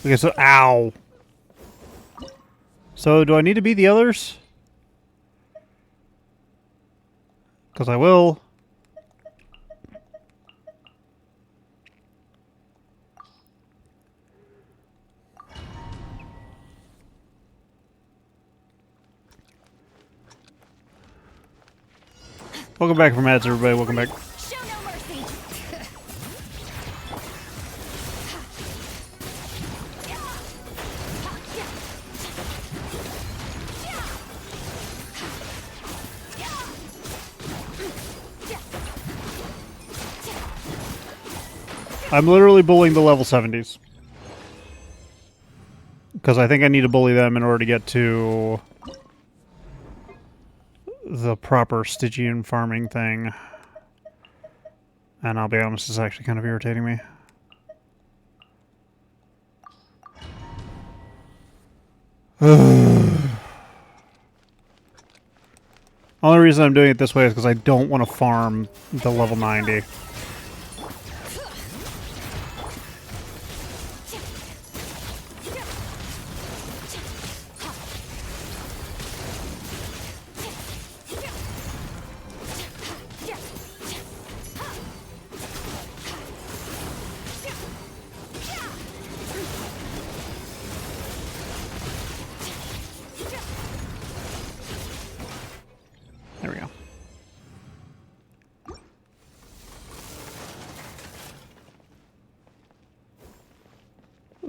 Okay, so ow. So do I need to beat the others? Because I will. Welcome back from ads, everybody. Welcome back. Show no mercy. I'm literally bullying the level 70s. Because I think I need to bully them in order to get to the proper Stygian farming thing. And I'll be honest, it's actually kind of irritating me. Only reason I'm doing it this way is because I don't want to farm the level 90. There we go.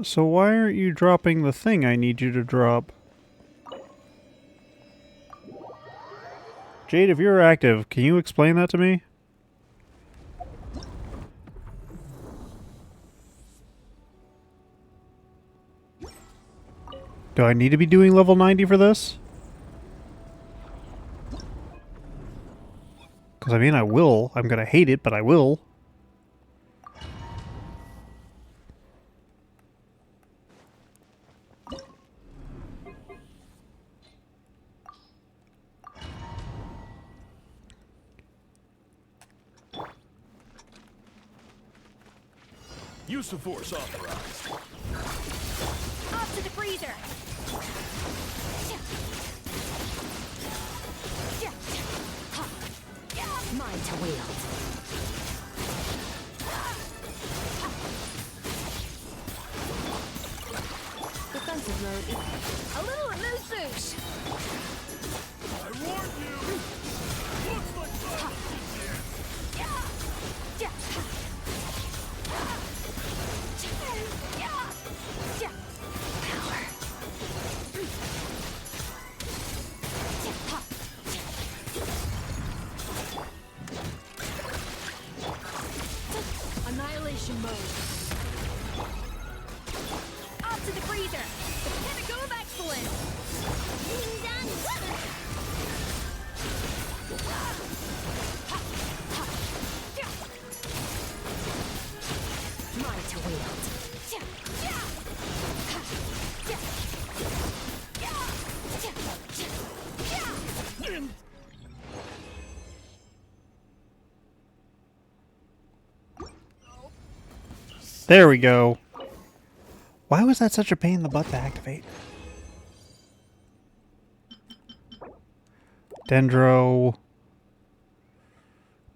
So why aren't you dropping the thing I need you to drop? Jade, if you're active, can you explain that to me? Do I need to be doing level 90 for this? Because, I mean, I will. I'm going to hate it, but I will. Use of force authorized. Off to the freezer! Mine to wield. Defensive mode. A little moose. I warned you! Looks like violence in here! Annihilation mode. Off to the freezer! The pinnacle of excellence! Being done! Mine to wield. There we go. Why was that such a pain in the butt to activate? Dendro.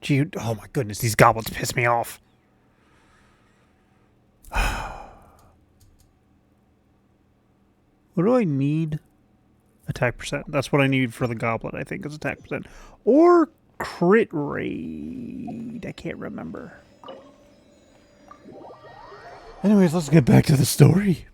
Gee, oh my goodness, these goblins piss me off. What do I need? Attack percent. That's what I need for the goblet, I think, is attack percent. Or crit rate. I can't remember. Anyways, let's get back to the story.